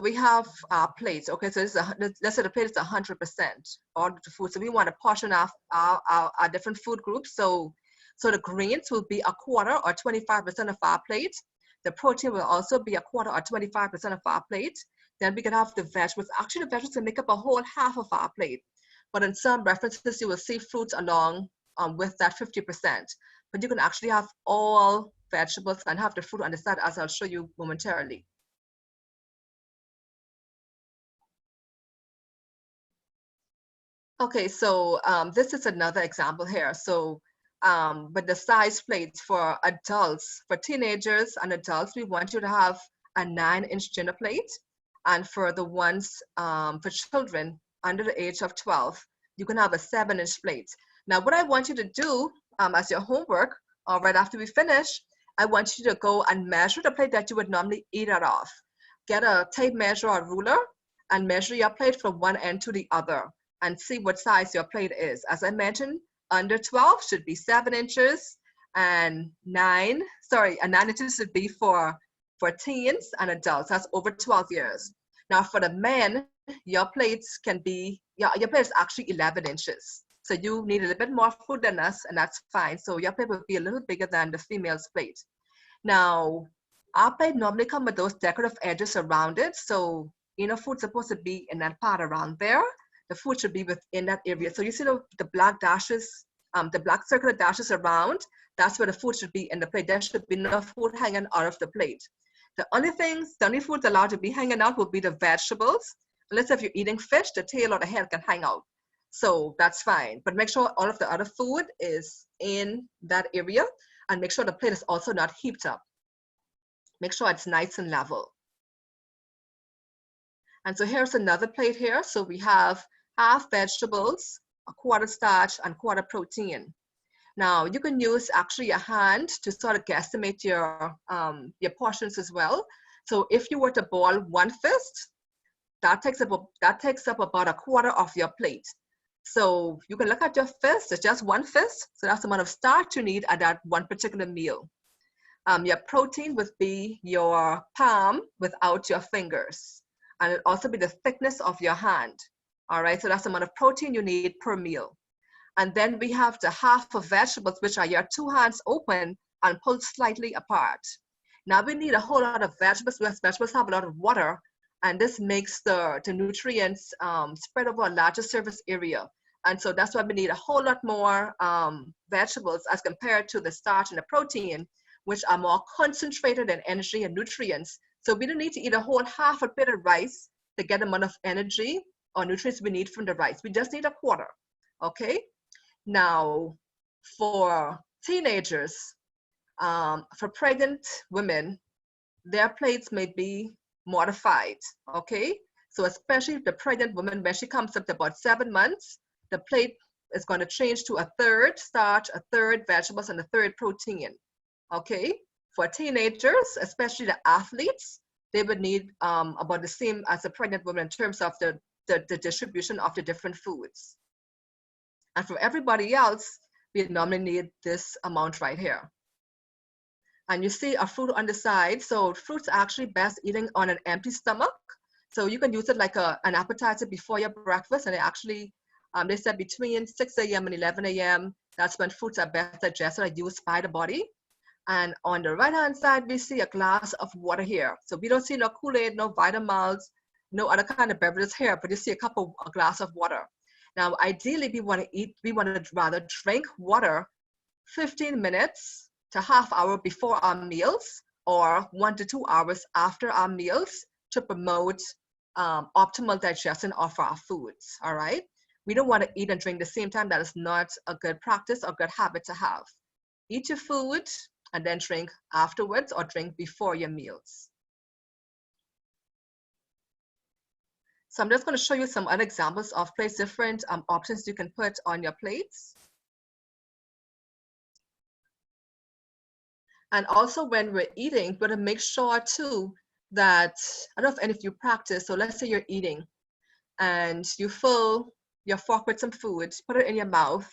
we have our plates. Okay, so this is let's say the plate is 100% all the food. So we want to portion off our different food groups. So the grains will be 1/4 or 25% of our plate. The protein will also be 1/4 or 25% of our plate. Then we can have the vegetables. Actually, the vegetables can make up a whole half of our plate. But in some references, you will see fruits along with that 50%. But you can actually have all vegetables and have the fruit on the side, as I'll show you momentarily. Okay, so this is another example here. So but the size plates for adults, for teenagers and adults, we want you to have a 9-inch dinner plate. And for the ones for children under the age of 12, you can have a 7-inch plate. Now, what I want you to do as your homework, right after we finish, I want you to go and measure the plate that you would normally eat out of. Get a tape measure or ruler and measure your plate from one end to the other and see what size your plate is. As I mentioned, under 12 should be 7 inches, and 9 inches should be for teens and adults. That's over 12 years. Now for the men, your plates can be, your plate is actually 11 inches. So you need a little bit more food than us, and that's fine. So your plate will be a little bigger than the female's plate. Now, our plate normally comes with those decorative edges around it. So, you know, food's supposed to be in that part around there. The food should be within that area. So you see the black dashes, the black circular dashes around, that's where the food should be in the plate. There should be no food hanging out of the plate. The only foods allowed to be hanging out will be the vegetables. Unless if you're eating fish, the tail or the head can hang out. So that's fine. But make sure all of the other food is in that area. And make sure the plate is also not heaped up. Make sure it's nice and level. And so here's another plate here. So we have half vegetables, a quarter starch, and quarter protein. Now you can use actually a hand to sort of guesstimate your portions as well. So if you were to boil one fist, that takes up about a quarter of your plate. So you can look at your fist, it's just one fist. So that's the amount of starch you need at that one particular meal. Your protein would be your palm without your fingers. And it'll also be the thickness of your hand. All right, so that's the amount of protein you need per meal. And then we have the half of vegetables, which are your two hands open and pulled slightly apart. Now we need a whole lot of vegetables because vegetables have a lot of water, and this makes the nutrients spread over a larger surface area. And so that's why we need a whole lot more vegetables as compared to the starch and the protein, which are more concentrated in energy and nutrients. So we don't need to eat a whole half a plate of rice to get the amount of energy or nutrients we need from the rice. We just need a quarter, okay? Now, for teenagers, for pregnant women, their plates may be modified, okay? So especially the pregnant woman, when she comes up to about 7 months, the plate is going to change to a third starch, a third vegetables, and a third protein, okay? For teenagers, especially the athletes, they would need about the same as a pregnant woman in terms of the distribution of the different foods. And for everybody else, we normally need this amount right here. And you see a fruit on the side. So fruits are actually best eating on an empty stomach. So you can use it like an appetizer before your breakfast. And they actually, they said between 6 a.m. and 11 a.m., that's when fruits are best digested and used by the body. And on the right-hand side, we see a glass of water here. So we don't see no Kool-Aid, no Vitamals, no other kind of beverages here, but you see a glass of water. Now, ideally, we want to rather drink water 15 minutes to half hour before our meals or 1 to 2 hours after our meals to promote optimal digestion of our foods, all right? We don't want to eat and drink the same time. That is not a good practice or good habit to have. Eat your food and then drink afterwards or drink before your meals. So I'm just going to show you some other examples of different options you can put on your plates. And also when we're eating, we're going to make sure too that, I don't know if any of you practice, so let's say you're eating and you fill your fork with some food, put it in your mouth,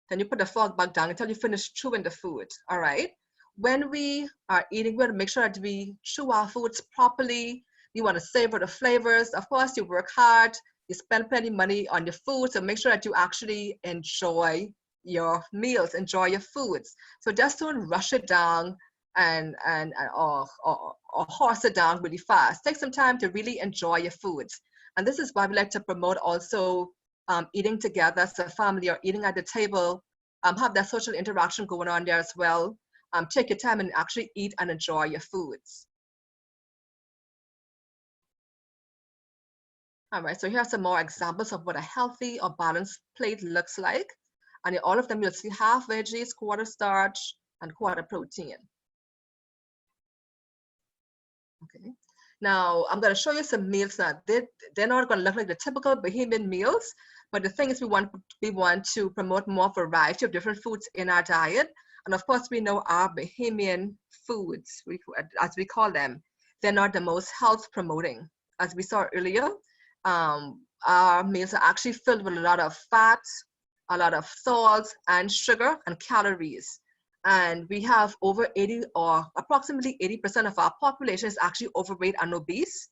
then you put the fork back down until you finish chewing the food, all right? When we are eating, we want to make sure that we chew our foods properly. We want to savor the flavors. Of course, you work hard, you spend plenty of money on your food, so make sure that you actually enjoy your meals, enjoy your foods. So just don't rush it down or horse it down really fast. Take some time to really enjoy your foods. And this is why we like to promote also eating together as a family or eating at the table, have that social interaction going on there as well. Take your time and actually eat and enjoy your foods. All right, so here are some more examples of what a healthy or balanced plate looks like. And in all of them, you'll see half veggies, quarter starch, and quarter protein. Okay. Now, I'm going to show you some meals now. They're not going to look like the typical Bahamian meals, but the thing is we want to promote more variety of different foods in our diet. And of course, we know our Bahamian foods, as we call them, they're not the most health promoting. As we saw earlier, our meals are actually filled with a lot of fat, a lot of salt and sugar and calories. And we have over 80 or approximately 80% of our population is actually overweight and obese.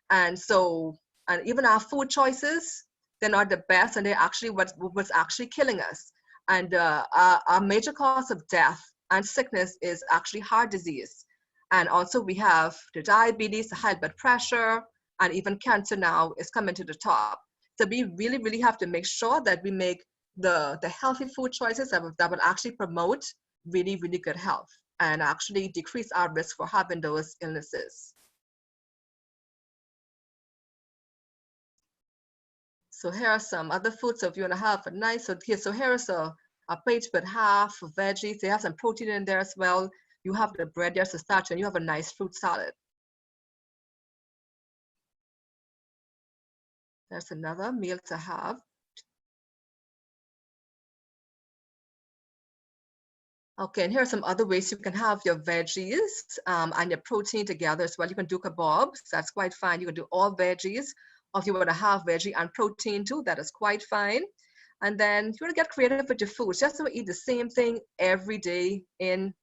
And so, and even our food choices, they're not the best, and they're actually what's actually killing us. And our major cause of death and sickness is actually heart disease. And also we have the diabetes, the high blood pressure, and even cancer now is coming to the top. So we really, really have to make sure that we make the healthy food choices that will actually promote really, really good health and actually decrease our risk for having those illnesses. So here are some other foods. So if you want to have a nice, so here is a a plate with half veggies. They have some protein in there as well. You have the bread, there's the starch, and you have a nice fruit salad. There's another meal to have. Okay, and here are some other ways you can have your veggies and your protein together as well. You can do kebabs, that's quite fine. You can do all veggies, or if you want to have veggie and protein too, that is quite fine. And then you want to get creative with your foods. Just don't eat the same thing every day in,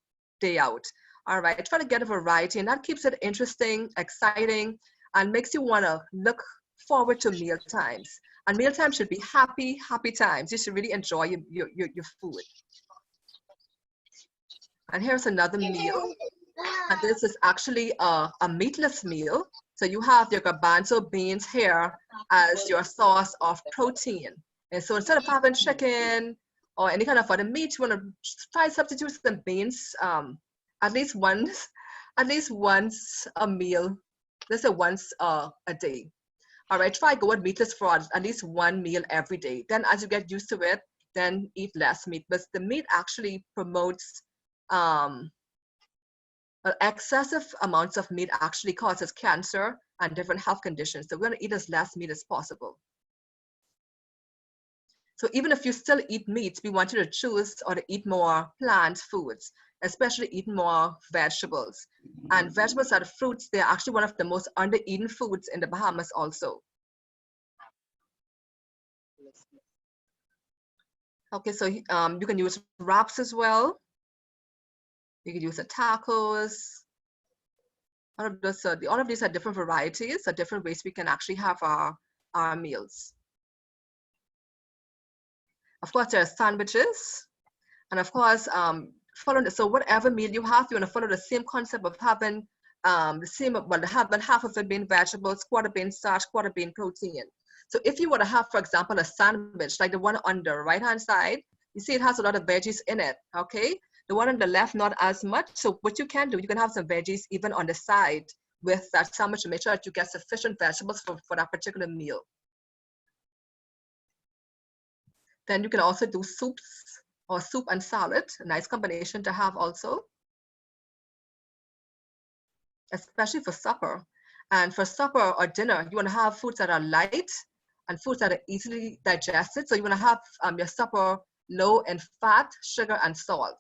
day out. All right, try to get a variety, and that keeps it interesting, exciting, and makes you want to look forward to meal times. And meal times should be happy, happy times. You should really enjoy your food. And here's another meal. And this is actually a meatless meal. So you have your garbanzo beans here as your source of protein. And so instead of having chicken or any kind of other meat, you want to try substitute some beans at least once a meal. Let's say once a day. All right, try go with meatless for at least one meal every day. Then as you get used to it, then eat less meat. But the meat actually promotes excessive amounts of meat actually causes cancer and different health conditions. So we're going to eat as less meat as possible. So even if you still eat meat, we want you to choose or to eat more plant foods, especially eat more vegetables. And vegetables are the fruits. They're actually one of the most under-eaten foods in the Bahamas also. Okay, so you can use wraps as well. You can use the tacos. All of these are different varieties, are different ways we can actually have our meals. Of course, there are sandwiches. And of course, so whatever meal you have, you want to follow the same concept of having having half of it being vegetables, quarter being starch, quarter being protein. So if you want to have, for example, a sandwich, like the one on the right-hand side, you see it has a lot of veggies in it, okay? The one on the left, not as much. So what you can do, you can have some veggies even on the side with that sandwich to make sure that you get sufficient vegetables for that particular meal. Then you can also do soups or soup and salad, a nice combination to have also, especially for supper. And for supper or dinner, you want to have foods that are light and foods that are easily digested. So you want to have your supper low in fat, sugar, and salt.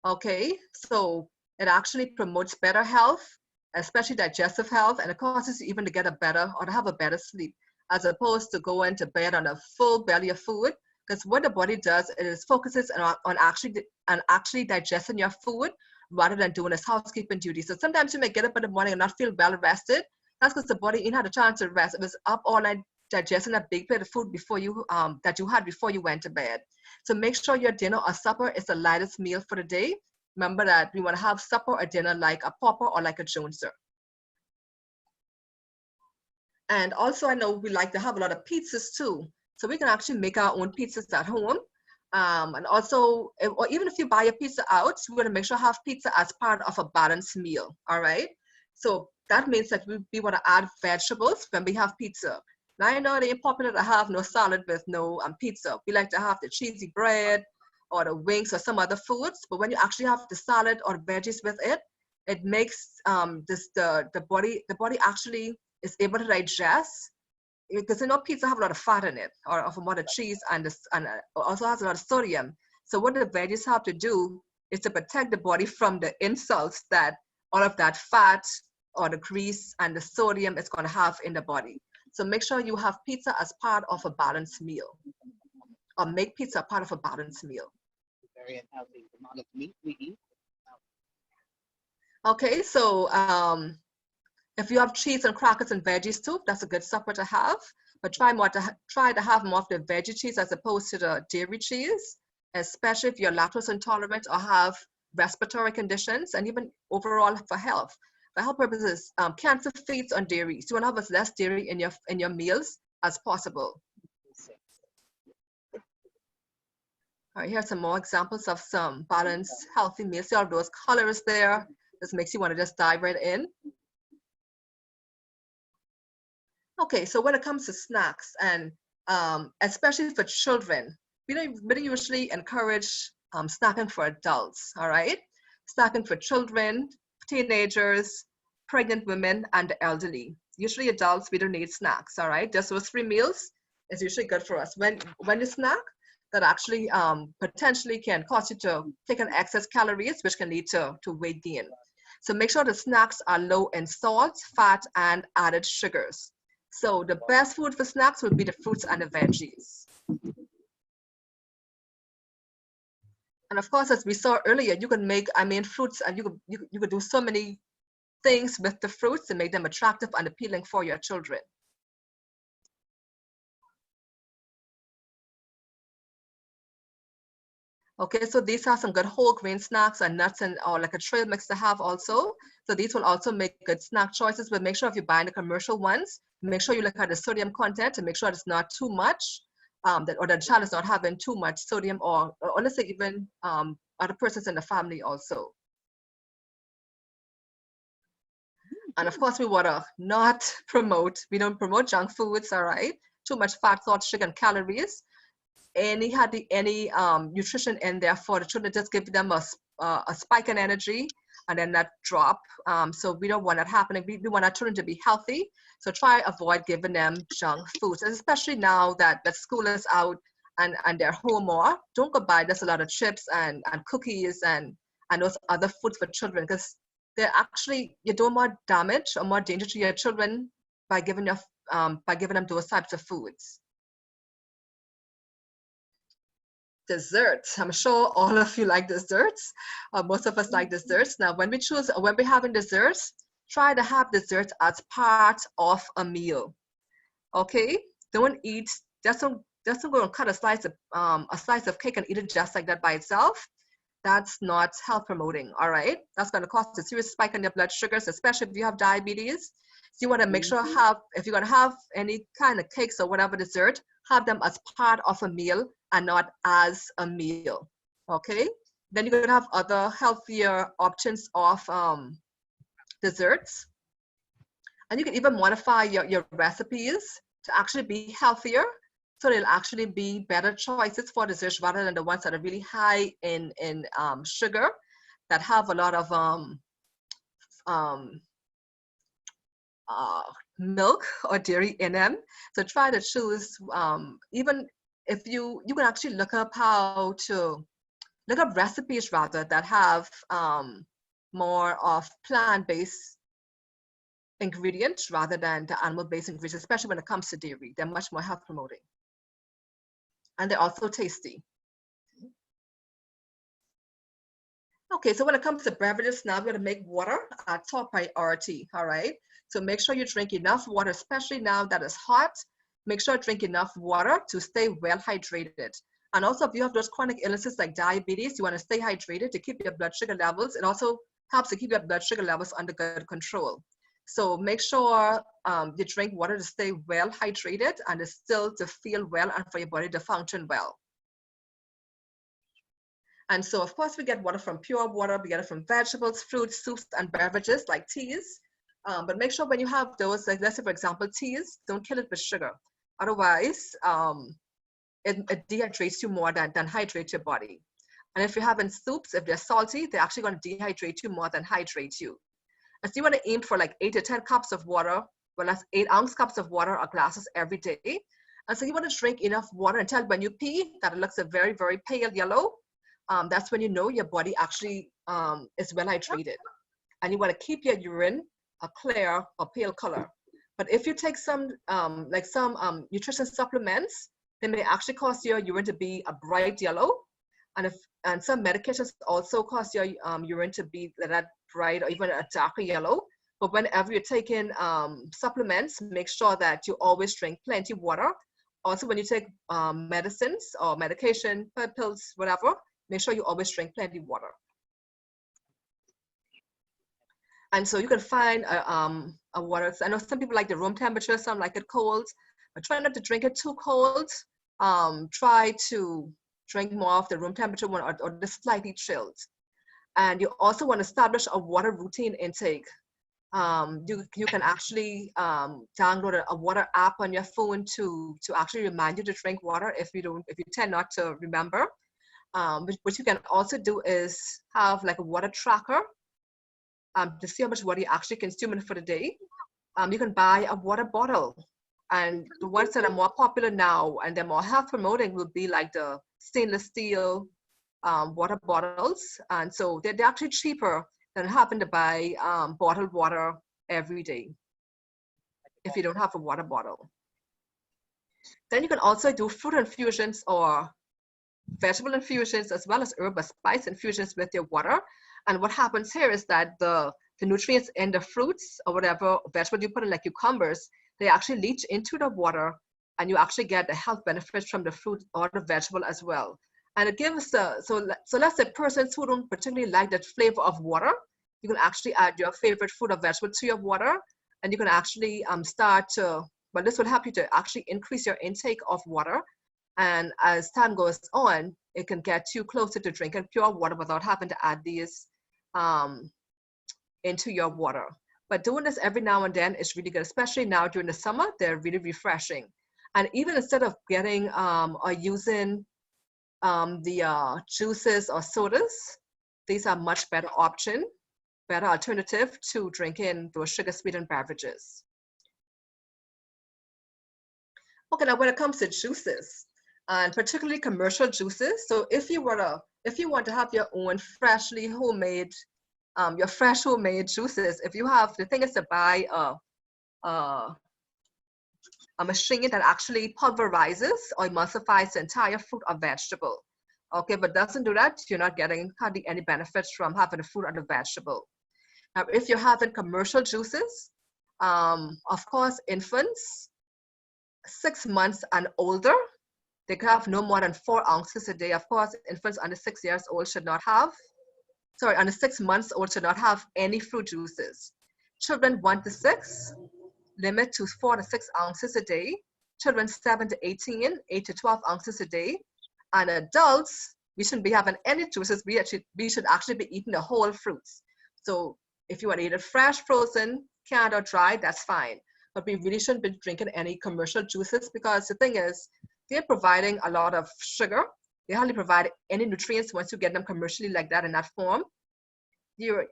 Okay, so it actually promotes better health, especially digestive health, and it causes you even to get a better or to have a better sleep, as opposed to going to bed on a full belly of food. Because what the body does is focuses on actually digesting your food rather than doing its housekeeping duty. So sometimes you may get up in the morning and not feel well rested. That's because the body ain't had a chance to rest. It was up all night digesting a big plate of food before you that you had before you went to bed. So make sure your dinner or supper is the lightest meal for the day. Remember that we want to have supper or dinner like a Popper or like a Joneser. And also I know we like to have a lot of pizzas too. So we can actually make our own pizzas at home. And also, or even if you buy a pizza out, we're going to make sure to have pizza as part of a balanced meal. All right. So that means that we want to add vegetables when we have pizza. Now I know it ain't popular to have no salad with no pizza. We like to have the cheesy bread or the wings or some other foods. But when you actually have the salad or veggies with it, it makes the body actually is able to digest. Because you know pizza have a lot of fat in it, or of a lot of cheese, and also has a lot of sodium. So what the veggies have to do is to protect the body from the insults that all of that fat or the grease and the sodium is going to have in the body. So make sure you have pizza as part of a balanced meal, or make pizza part of a balanced meal. Very unhealthy. The amount of meat we eat. Okay, so if you have cheese and crackers and veggies too, that's a good supper to have. But try to have more of the veggie cheese as opposed to the dairy cheese, especially if you're lactose intolerant or have respiratory conditions, and even overall for health. For health purposes, cancer feeds on dairy. So you want to have as less dairy in your meals as possible. All right, here's some more examples of some balanced, healthy meals. See all those colors there. This makes you want to just dive right in. Okay, so when it comes to snacks, and especially for children, don't usually encourage snacking for adults, all right? Snacking for children, teenagers, pregnant women, and the elderly. Usually adults, we don't need snacks, all right? Just those 3 meals is usually good for us. When you snack, that actually potentially can cause you to take in excess calories, which can lead to weight gain. So make sure the snacks are low in salt, fat, and added sugars. So the best food for snacks would be the fruits and the veggies. And of course, as we saw earlier, you can make, fruits, and you could do so many things with the fruits to make them attractive and appealing for your children. Okay, so these are some good whole grain snacks and nuts or like a trail mix to have also. So these will also make good snack choices, but make sure if you're buying the commercial ones, make sure you look at the sodium content to make sure it's not too much, or the child is not having too much sodium, or honestly even other persons in the family also. And of course, we want to we don't promote junk foods, all right? Too much fat, salt, sugar, and calories. Any nutrition in there for the children, just give them a spike in energy and then that drop. So we don't want that happening. We want our children to be healthy. So try avoid giving them junk foods, especially now that school is out and they're home more. Don't go buy just a lot of chips and cookies and those other foods for children, because they're actually, you do more damage or more danger to your children by giving them those types of foods. Desserts. I'm sure all of you like desserts. Most of us like desserts. Now, when we're having desserts, try to have desserts as part of a meal. Okay? Don't go and cut a slice of cake and eat it just like that by itself. That's not health promoting, all right? That's going to cause a serious spike in your blood sugars, especially if you have diabetes. So you want to make sure if you're going to have any kind of cakes or whatever dessert, have them as part of a meal and not as a meal, okay? Then you're going to have other healthier options of desserts. And you can even modify your recipes to actually be healthier. So they'll actually be better choices for desserts rather than the ones that are really high in sugar, that have a lot of milk or dairy in them. So try to choose, even if you can actually look up recipes rather that have more of plant-based ingredients rather than the animal-based ingredients, especially when it comes to dairy. They're much more health promoting. And they're also tasty. Okay, so when it comes to beverages, now we're going to make water our top priority, all right? So make sure you drink enough water, especially now that it's hot. Make sure you drink enough water to stay well hydrated. And also, if you have those chronic illnesses like diabetes, you want to stay hydrated to keep your blood sugar levels. It also helps to keep your blood sugar levels under good control. So make sure you drink water to stay well hydrated and still to feel well and for your body to function well. And so, of course, we get water from pure water. We get it from vegetables, fruits, soups, and beverages like teas. But make sure when you have those, like let's say, for example, teas, don't kill it with sugar. Otherwise, it dehydrates you more than hydrates your body. And if you're having soups, if they're salty, they're actually going to dehydrate you more than hydrate you. And so you want to aim for like 8 to 10 cups of water, well, that's 8-ounce cups of water or glasses every day. And so you want to drink enough water until when you pee, that it looks a very, very pale yellow. That's when you know your body actually is well hydrated. And you want to keep your urine a clear or pale color. But if you take some nutrition supplements, they may actually cause your urine to be a bright yellow. And some medications also cause your urine to be that bright or even a darker yellow. But whenever you're taking supplements, make sure that you always drink plenty of water. Also, when you take medicines or medication, pills, whatever, make sure you always drink plenty of water. And so you can find a water. I know some people like the room temperature, some like it cold, but try not to drink it too cold. Try to drink more of the room temperature one or the slightly chilled. And you also want to establish a water routine intake. you can actually download a water app on your phone to actually remind you to drink water if you tend not to remember. But what you can also do is have like a water tracker to see how much water you're actually consuming for the day. You can buy a water bottle, and the ones that are more popular now and they're more health promoting will be like the stainless steel water bottles, and so they're actually cheaper than having to buy bottled water every day if you don't have a water bottle. Then you can also do fruit infusions or vegetable infusions as well as herb or spice infusions with your water. And what happens here is that the nutrients in the fruits or whatever vegetable you put in, like cucumbers, they actually leach into the water, and you actually get the health benefits from the fruit or the vegetable as well. And it gives so let's say persons who don't particularly like that flavor of water, you can actually add your favorite fruit or vegetable to your water, and you can actually start to, well, this will help you to actually increase your intake of water. And as time goes on, it can get you closer to drinking pure water without having to add these into your water. But doing this every now and then is really good, especially now during the summer. They're really refreshing. And even instead of getting or using the juices or sodas, these are much better option, better alternative to drinking those sugar sweetened beverages. Okay, now when it comes to juices, and particularly commercial juices, so if you want to have your own freshly homemade, your fresh homemade juices, if you have, the thing is to buy a machine that actually pulverizes or emulsifies the entire fruit or vegetable. Okay, but doesn't do that, you're not getting hardly any benefits from having the fruit or the vegetable. Now, if you're having commercial juices, of course, infants 6 months and older, they can have no more than 4 ounces a day. Of course, infants under 6 years old should not have, under 6 months old should not have any fruit juices. Children 1 to 6, limit to 4 to 6 ounces a day. Children 7 to 18, 8 to 12 ounces a day. And adults, we shouldn't be having any juices. We should actually be eating the whole fruits. So if you want to eat it fresh, frozen, canned or dried, that's fine. But we really shouldn't be drinking any commercial juices, because the thing is, they're providing a lot of sugar. They hardly provide any nutrients once you get them commercially like that in that form. You're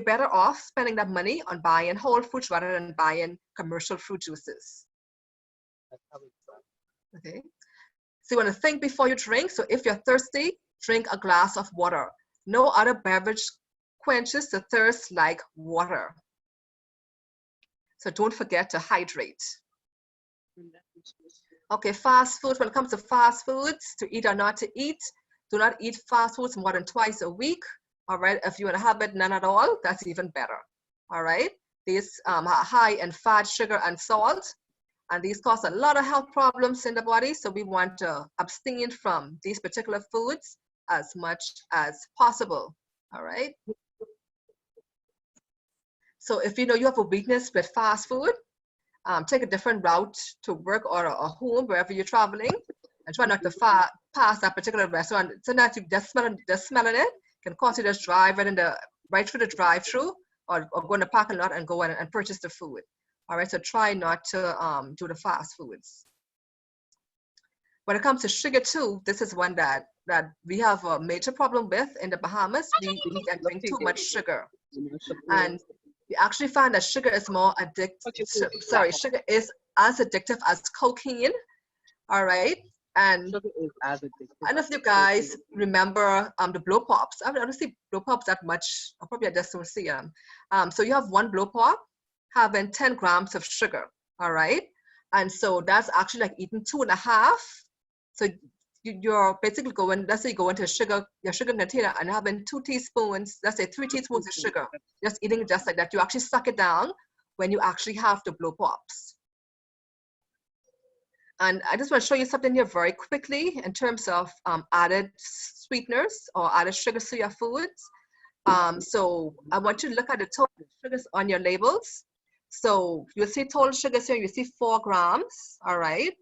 better off spending that money on buying whole fruits rather than buying commercial fruit juices. Okay. So you want to think before you drink. So if you're thirsty, drink a glass of water. No other beverage quenches the thirst like water. So don't forget to hydrate. Okay, fast food. When it comes to fast foods, to eat or not to eat, do not eat fast foods more than twice a week. All right, if you want to have it none at all, that's even better. All right, these are high in fat, sugar, and salt, and these cause a lot of health problems in the body. So we want to abstain from these particular foods as much as possible. All right. So if you know you have a weakness with fast food, take a different route to work or a home, wherever you're traveling, and try not to pass that particular restaurant. Sometimes you just smelling it can cause you to just drive right through the drive-through, or go in the parking lot and go in and purchase the food. All right, so try not to do the fast foods. When it comes to sugar too, this is one that we have a major problem with in the Bahamas. We eat and drink too much sugar, and we actually find that sugar is more addictive. Sugar is as addictive as cocaine. All right, and I don't know if you guys remember the blow pops. I don't see blow pops that much. Probably I just don't see them. So you have one blow pop having 10 grams of sugar. All right, and so that's actually like eating 2.5. So you're basically going, let's say you go into your sugar container and having 2 teaspoons, let's say 3 teaspoons of sugar, just eating it just like that. You actually suck it down when you actually have the blow pops. And I just want to show you something here very quickly in terms of added sweeteners or added sugars to your foods. So I want you to look at the total sugars on your labels. So you'll see total sugars here, you see 4 grams, all right?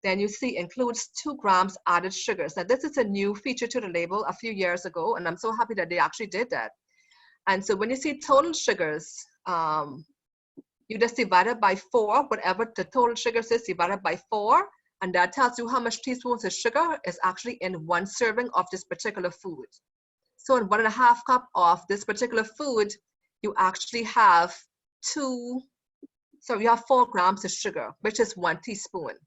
Then you see includes 2 grams added sugars. Now this is a new feature to the label a few years ago, and I'm so happy that they actually did that. And so when you see total sugars, you just divide it by 4, whatever the total sugar is, divided by 4, and that tells you how much teaspoons of sugar is actually in 1 serving of this particular food. So in 1.5 cup of this particular food, you actually have you have 4 grams of sugar, which is 1 teaspoon.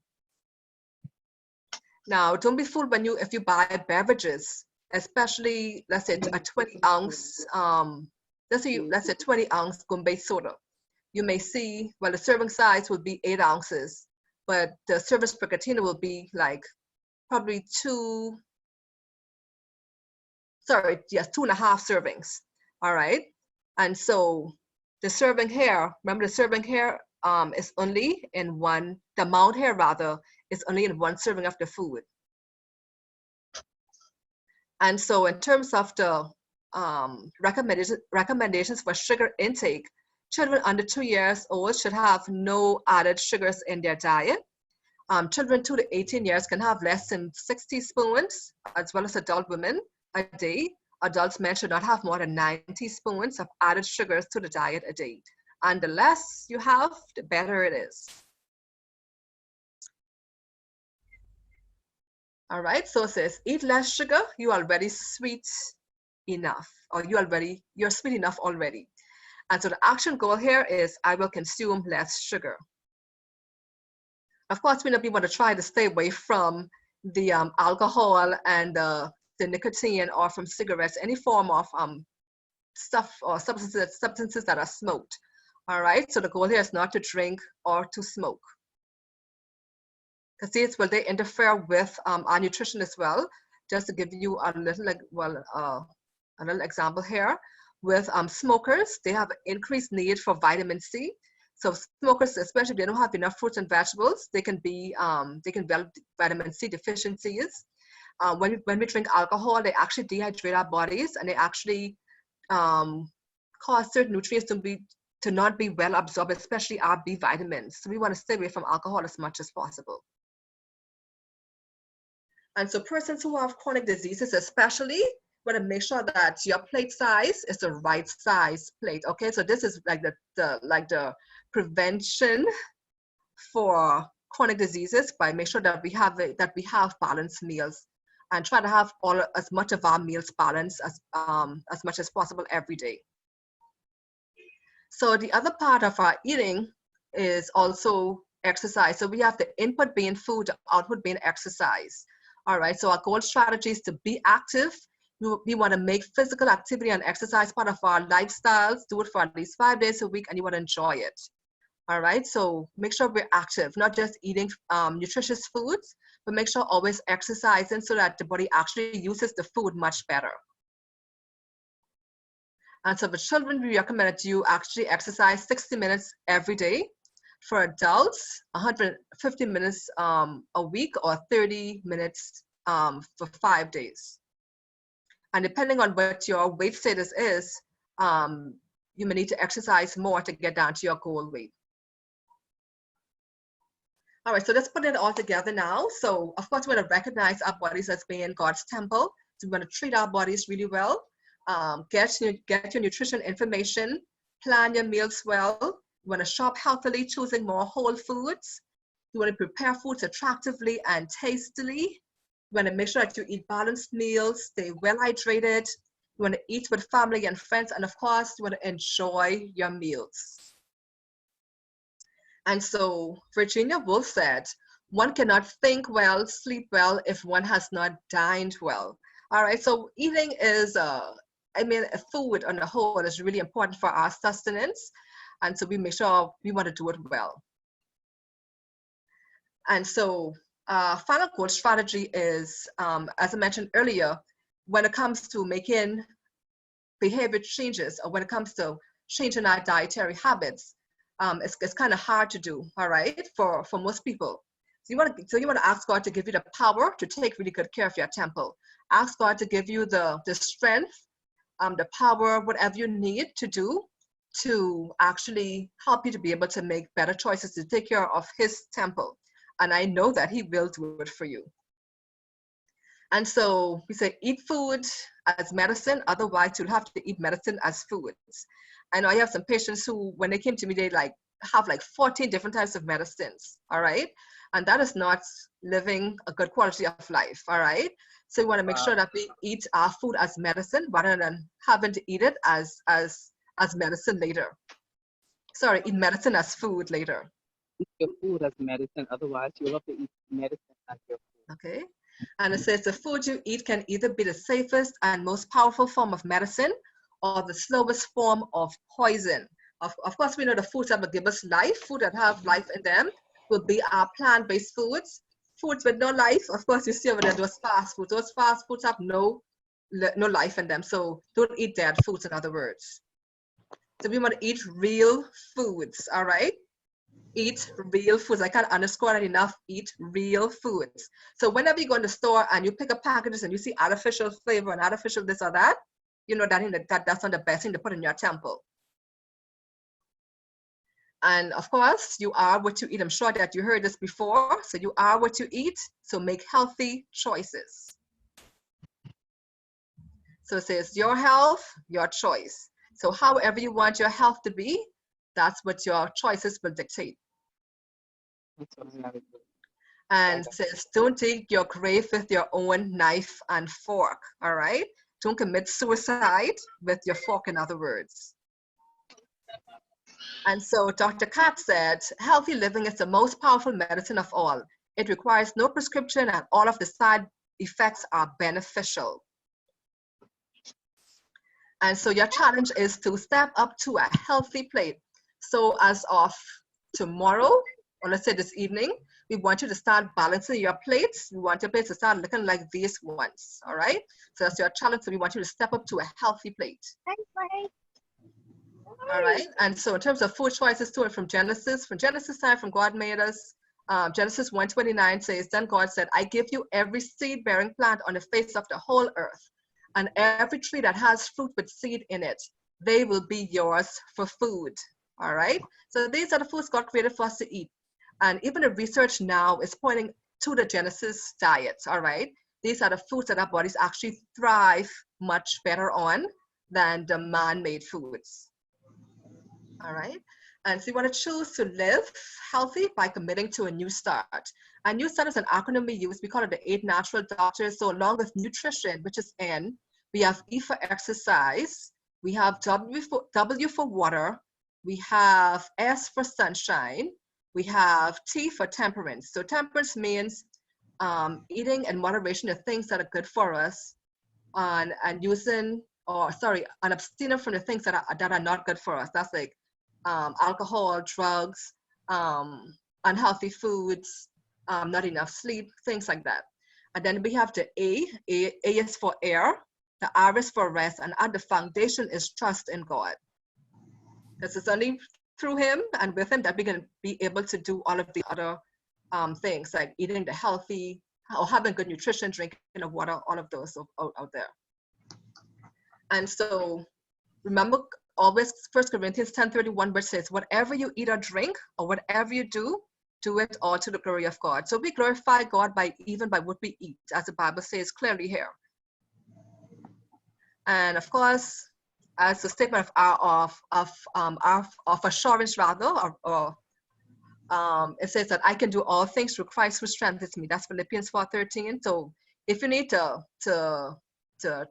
Now, don't be fooled if you buy beverages, especially, let's say a 20 ounce, let's say 20 ounce Gumbay soda. You may see, well, the serving size will be 8 ounces, but the service per container will be like probably 2.5 servings. All right. And so the serving here, remember the serving here is only in the amount here rather, is only in 1 serving of the food. And so in terms of the recommendations for sugar intake, children under 2 years old should have no added sugars in their diet. Children 2 to 18 years can have less than 6 teaspoons, as well as adult women a day. Adults men should not have more than 9 teaspoons of added sugars to the diet a day. And the less you have, the better it is. All right, so it says, eat less sugar, you're already sweet enough, or you're sweet enough already. And so the action goal here is, I will consume less sugar. Of course, we want to try to stay away from the alcohol and the nicotine, or from cigarettes, any form of stuff or substances that are smoked. All right, so the goal here is not to drink or to smoke. Because these, will they interfere with our nutrition as well? Just to give you a little, a little example here. With smokers, they have increased need for vitamin C. So smokers, especially if they don't have enough fruits and vegetables, they can develop vitamin C deficiencies. When we drink alcohol, they actually dehydrate our bodies, and they actually cause certain nutrients to not be well absorbed, especially our B vitamins. So we want to stay away from alcohol as much as possible. And so persons who have chronic diseases especially, want to make sure that your plate size is the right size plate. Okay, so this is like the prevention for chronic diseases, by make sure that we have balanced meals, and try to have as much of our meals balanced as much as possible every day. So the other part of our eating is also exercise. So we have the input being food, the output being exercise. All right, so our goal strategy is to be active. We want to make physical activity and exercise part of our lifestyles, do it for at least 5 days a week, and you want to enjoy it. All right, so make sure we're active, not just eating nutritious foods, but make sure always exercising so that the body actually uses the food much better. And so for children, we recommend that you actually exercise 60 minutes every day. For adults, 150 minutes a week, or 30 minutes for 5 days. And depending on what your weight status is, you may need to exercise more to get down to your goal weight. All right, so let's put it all together now. So of course, we want to recognize our bodies as being God's temple. So we want to treat our bodies really well. Get your nutrition information, plan your meals well. You want to shop healthily, choosing more whole foods. You want to prepare foods attractively and tastily. You want to make sure that you eat balanced meals, stay well hydrated. You want to eat with family and friends, and of course, you want to enjoy your meals. And so Virginia Woolf said, one cannot think well, sleep well if one has not dined well. All right, so eating is, food on the whole is really important for our sustenance. And so we make sure we want to do it well. And so final goal strategy is, as I mentioned earlier, when it comes to making behavior changes, or when it comes to changing our dietary habits, it's kind of hard to do, all right, for most people. So you want to ask God to give you the power to take really good care of your temple. Ask God to give you the strength, the power, whatever you need to do to actually help you to be able to make better choices to take care of His temple. And I know that He will do it for you. And so we say, eat food as medicine, otherwise you'll have to eat medicine as foods. I know I have some patients who, when they came to me, they like have like 14 different types of medicines, all right? And that is not living a good quality of life, all right? So we want to make sure that we eat our food as medicine rather than having to eat it as medicine later. Sorry, eat medicine as food later. Eat your food as medicine. Otherwise, you'll have to eat medicine as your food. Okay. And it says the food you eat can either be the safest and most powerful form of medicine or the slowest form of poison. Of course, we know the foods that will give us life, food that have life in them, will be our plant-based foods. Foods with no life, of course, you see over there, those fast foods. Those fast foods have no life in them. So don't eat dead foods, in other words. So we want to eat real foods, all right? Eat real foods. I can't underscore that enough. Eat real foods. So whenever you go in the store and you pick up packages and you see artificial flavor and artificial this or that, you know that's not the best thing to put in your temple. And of course, you are what you eat. I'm sure that you heard this before. So you are what you eat. So make healthy choices. So it says your health, your choice. So however you want your health to be, that's what your choices will dictate. And it says, don't take your grave with your own knife and fork, all right? Don't commit suicide with your fork, in other words. And so Dr. Katz said, healthy living is the most powerful medicine of all. It requires no prescription and all of the side effects are beneficial. And so your challenge is to step up to a healthy plate. So as of tomorrow, or let's say this evening, we want you to start balancing your plates. We want your plates to start looking like these ones, all right? So that's your challenge. So we want you to step up to a healthy plate. All right, and so in terms of food choices to it from Genesis time, from God made us, Genesis 1:29 says, then God said, I give you every seed-bearing plant on the face of the whole earth, and every tree that has fruit with seed in it, they will be yours for food, all right? So these are the foods God created for us to eat. And even the research now is pointing to the Genesis diet, all right? These are the foods that our bodies actually thrive much better on than the man-made foods. All right, and so you want to choose to live healthy by committing to a new start. A new start is an acronym we use. We call it the 8 natural doctors. So along with nutrition, which is N, we have E for exercise, we have W for water, we have S for sunshine, we have T for temperance. So temperance means eating in moderation the things that are good for us, and abstaining from the things that are not good for us. That's like alcohol, drugs, unhealthy foods, not enough sleep, things like that. And then we have the A is for air, the R is for rest, and the foundation is trust in God. This is only through Him and with Him that we can be able to do all of the other things, like eating the healthy, or having good nutrition, drinking the water, all of those out there. And so remember, always 1 Corinthians 10:31, which says, whatever you eat or drink, or whatever you do, do it all to the glory of God. So we glorify God even by what we eat, as the Bible says clearly here. And of course, as a statement of assurance, rather, it says that I can do all things through Christ who strengthens me. That's Philippians 4:13. So if you need to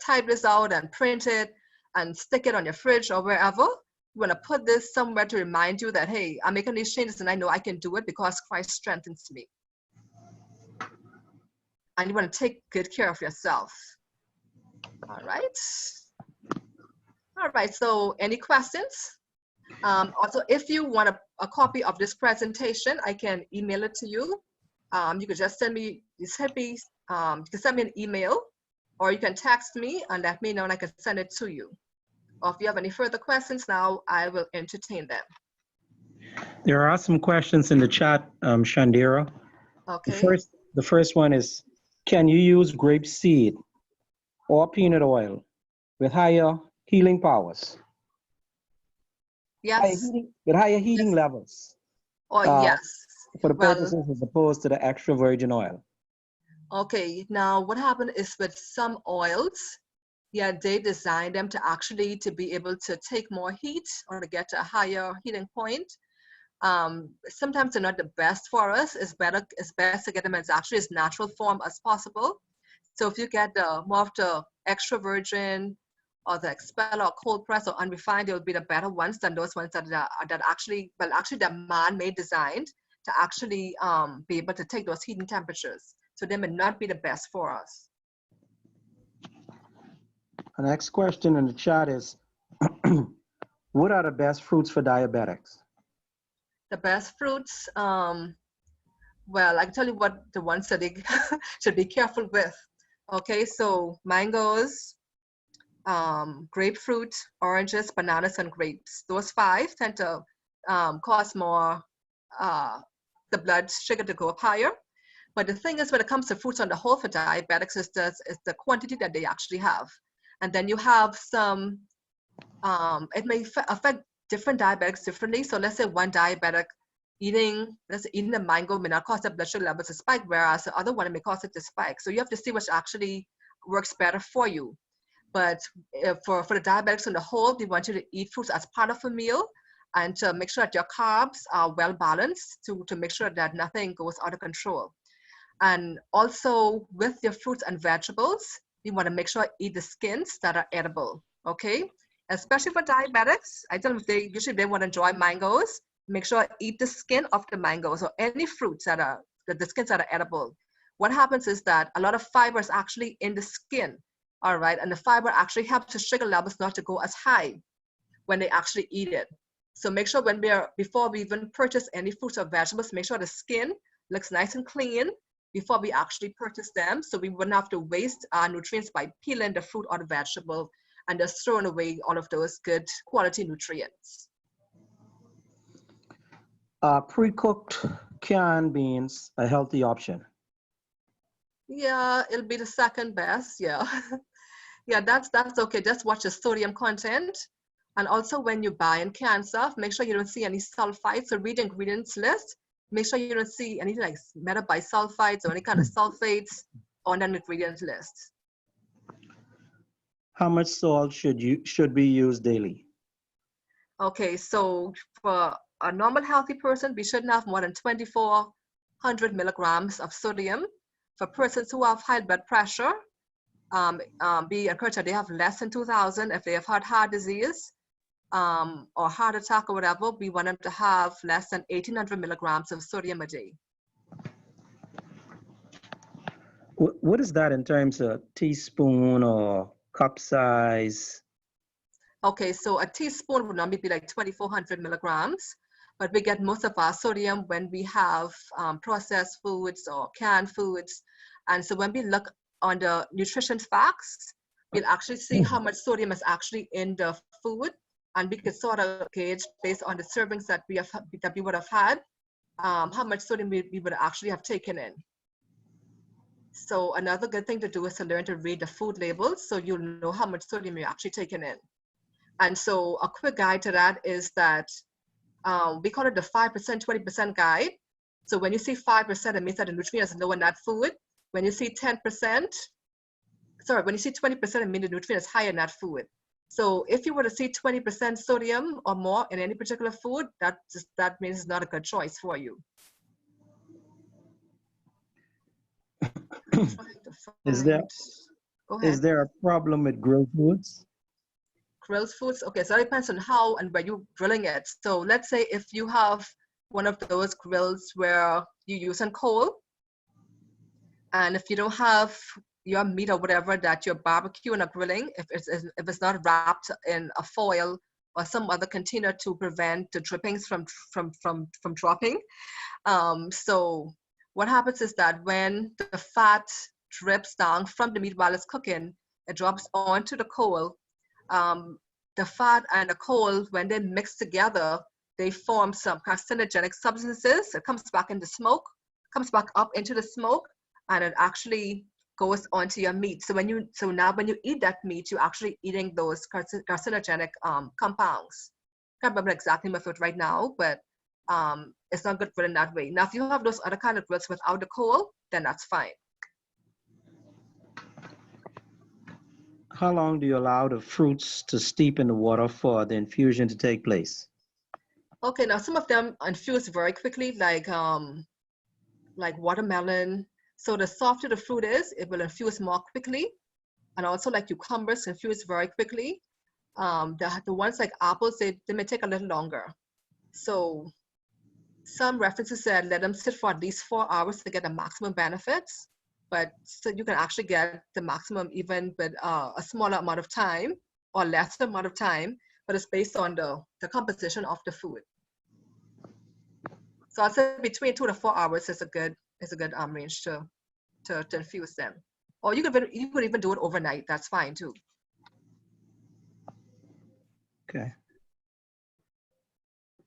type this out and print it and stick it on your fridge or wherever, you want to put this somewhere to remind you that, hey, I'm making these changes and I know I can do it because Christ strengthens me. And you want to take good care of yourself. All right. All right, so any questions? Also, if you want a copy of this presentation, I can email it to you. You could just send me, you can send me an email, or you can text me and let me know and I can send it to you. Or if you have any further questions now, I will entertain them. There are some questions in the chat, Shandera. Okay. The first one is, can you use grape seed or peanut oil with higher healing powers? Yes. With higher heating levels? Oh, yes. For the purposes as opposed to the extra virgin oil. Okay, now what happened is with some oils, Yeah, they designed them to actually to be able to take more heat or to get to a higher heating point. Sometimes they're not the best for us. It's best to get them as actually as natural form as possible. So if you get the more of the extra virgin or the expel or cold press or unrefined, they'll be the better ones than those ones that actually they're man-made designed to actually be able to take those heating temperatures. So they may not be the best for us. The next question in the chat is, what are the best fruits for diabetics? The best fruits, well, I can tell you what the ones that they should be careful with. Okay, so mangoes, grapefruit, oranges, bananas, and grapes. Those 5 tend to cause more the blood sugar to go up higher. But the thing is, when it comes to fruits on the whole for diabetics, is the quantity that they actually have. And then you have some, it may affect different diabetics differently. So let's say one diabetic eating a mango may not cause the blood sugar levels to spike, whereas the other one may cause it to spike. So you have to see which actually works better for you. But for the diabetics on the whole, we want you to eat fruits as part of a meal and to make sure that your carbs are well balanced to make sure that nothing goes out of control. And also with your fruits and vegetables, you want to make sure eat the skins that are edible, okay? Especially for diabetics, I tell them they want to enjoy mangoes, make sure eat the skin of the mangoes or any fruits that are the skins that are edible. What happens is that a lot of fiber is actually in the skin, all right? And the fiber actually helps the sugar levels not to go as high when they actually eat it. So make sure before we even purchase any fruits or vegetables, make sure the skin looks nice and clean before we actually purchase them, so we wouldn't have to waste our nutrients by peeling the fruit or the vegetable and just throwing away all of those good quality nutrients. Pre-cooked canned beans a healthy option? Yeah, it'll be the second best, yeah. Yeah, that's okay. Just watch the sodium content. And also when you buy in canned stuff, make sure you don't see any sulfites. So read the ingredients list. Make sure you don't see anything like metabisulfites or any kind of sulfates on an ingredients list. How much salt should be used daily? Okay, so for a normal healthy person, we shouldn't have more than 2,400 milligrams of sodium. For persons who have high blood pressure, be encouraged that they have less than 2,000. If they have had heart disease or heart attack or whatever, we want them to have less than 1,800 milligrams of sodium a day. What is that in terms of teaspoon or cup size? Okay, so a teaspoon would normally be like 2,400 milligrams, but we get most of our sodium when we have processed foods or canned foods. And so when we look on the nutrition facts, we'll actually see how much sodium is actually in the food, and we could sort of gauge based on the servings that we would have had, how much sodium we would actually have taken in. So another good thing to do is to learn to read the food labels so you'll know how much sodium you're actually taking in. And so a quick guide to that is that we call it the 5%, 20% guide. So when you see 5%, it means that the nutrient is low in that food. When you see 10%, when you see 20%, it means the nutrient is higher in that food. So if you were to see 20% sodium or more in any particular food, that means it's not a good choice for you. Is there a problem with grilled foods? Grilled foods, okay, so that depends on how and where you're grilling it. So let's say if you have one of those grills where you use on coal, and if you don't have your meat or whatever that you're barbecuing or grilling, if it's not wrapped in a foil or some other container to prevent the drippings from dropping. So what happens is that when the fat drips down from the meat while it's cooking, it drops onto the coal. The fat and the coal, when they mix together, they form some carcinogenic substances. It comes back into smoke, comes back up into the smoke, and it actually goes onto your meat. So now when you eat that meat, you're actually eating those carcinogenic compounds. I can't remember exactly my food right now, but it's not good grilling that way. Now, if you have those other kind of grills without the coal, then that's fine. how long do you allow the fruits to steep in the water for the infusion to take place? Okay, now some of them infuse very quickly, like watermelon. So the softer the fruit is, it will infuse more quickly. And also like cucumbers infuse very quickly. The ones like apples, they may take a little longer. So some references said let them sit for at least 4 hours to get the maximum benefits. But so you can actually get the maximum even with a smaller amount of time or lesser amount of time, but it's based on the composition of the food. So I'd say between 2 to 4 hours is a good range to infuse them. Or you could even do it overnight. That's fine too. Okay.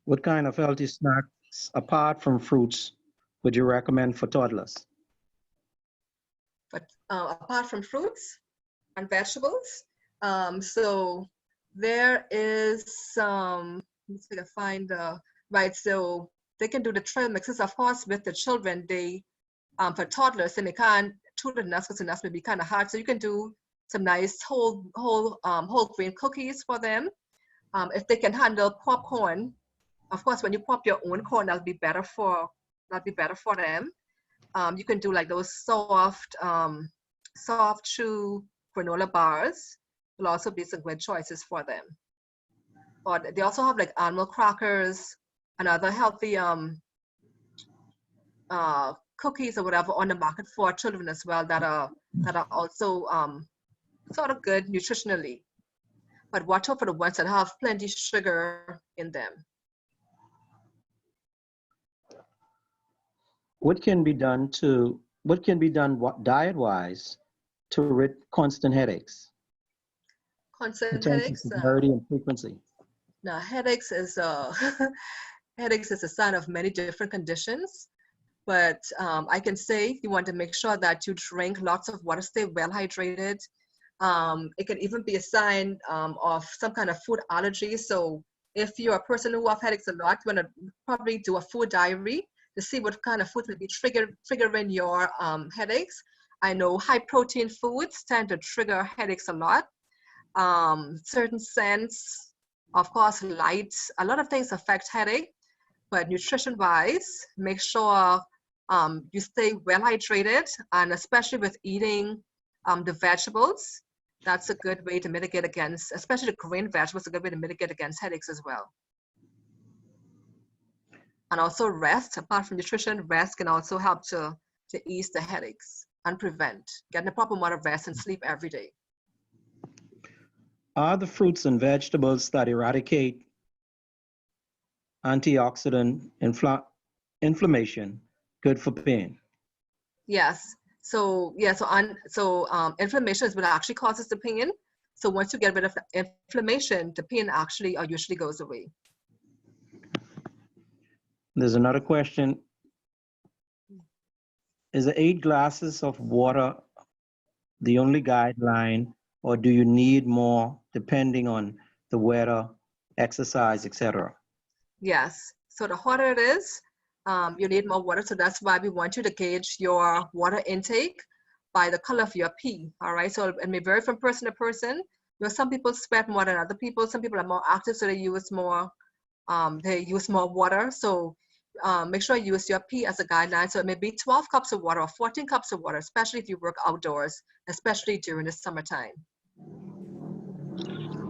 What kind of healthy snacks, apart from fruits, would you recommend for toddlers? But apart from fruits and vegetables, so there is some, let's see if I can find right. So they can do the trail mixes, of course, with the children. They for toddlers, and they can't chew the nuts because the nuts may be kind of hard. So you can do some nice whole grain cookies for them. If they can handle popcorn, of course, when you pop your own corn, that'll be better for them. You can do like those soft chew granola bars. Will also be some good choices for them. Or they also have like animal crackers and other healthy cookies or whatever on the market for children as well that are also sort of good nutritionally. But watch out for the ones that have plenty sugar in them. What can be done diet-wise to rid constant headaches? Constant In terms of headaches. severity and frequency. Now headaches is headaches is a sign of many different conditions. But I can say you want to make sure that you drink lots of water, stay well hydrated. It can even be a sign of some kind of food allergy. So if you're a person who has headaches a lot, you want to probably do a food diary to see what kind of food will be triggering your headaches. I know high protein foods tend to trigger headaches a lot. Certain scents, of course, lights, a lot of things affect headache. But nutrition-wise, make sure you stay well hydrated, and especially with eating the vegetables, that's a good way to mitigate against, especially the green vegetables, a good way to mitigate against headaches as well. And also rest, apart from nutrition, rest can also help to ease the headaches and prevent. Getting a proper amount of rest and sleep every day. Are the fruits and vegetables that eradicate antioxidant inflammation good for pain? Yes. So yeah. So inflammation is what actually causes the pain. So once you get rid of the inflammation, the pain actually usually goes away. There's another question. Is the 8 glasses of water the only guideline, or do you need more depending on the weather, exercise, etc.? Yes. So the hotter it is, you need more water. So that's why we want you to gauge your water intake by the color of your pee. All right. So it may vary from person to person. You know, some people sweat more than other people. Some people are more active, so they use more water. So make sure you use your pee as a guideline. So it may be 12 cups of water or 14 cups of water, especially if you work outdoors, especially during the summertime.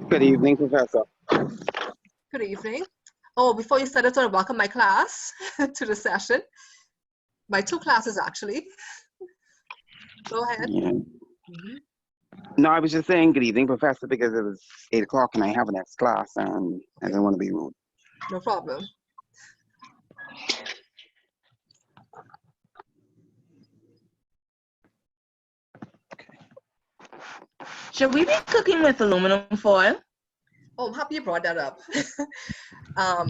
Good evening, Professor. Good evening. Oh, before you start, I want to welcome my class to the session. My 2 classes, actually. Go ahead. Yeah. Mm-hmm. No, I was just saying good evening, Professor, because it was 8 o'clock and I have a next class and I didn't want to be rude. No problem. Should we be cooking with aluminum foil? Oh, I'm happy you brought that up.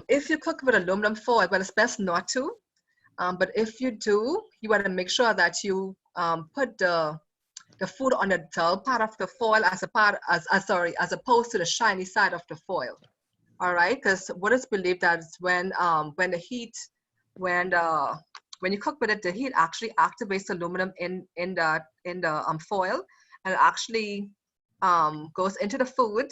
If you cook with aluminum foil, but it's best not to. But if you do, you want to make sure that you put the food on the dull part of the foil as opposed to the shiny side of the foil. All right, because what is believed that is when you cook with it, the heat actually activates aluminum in the foil, and it actually goes into the food.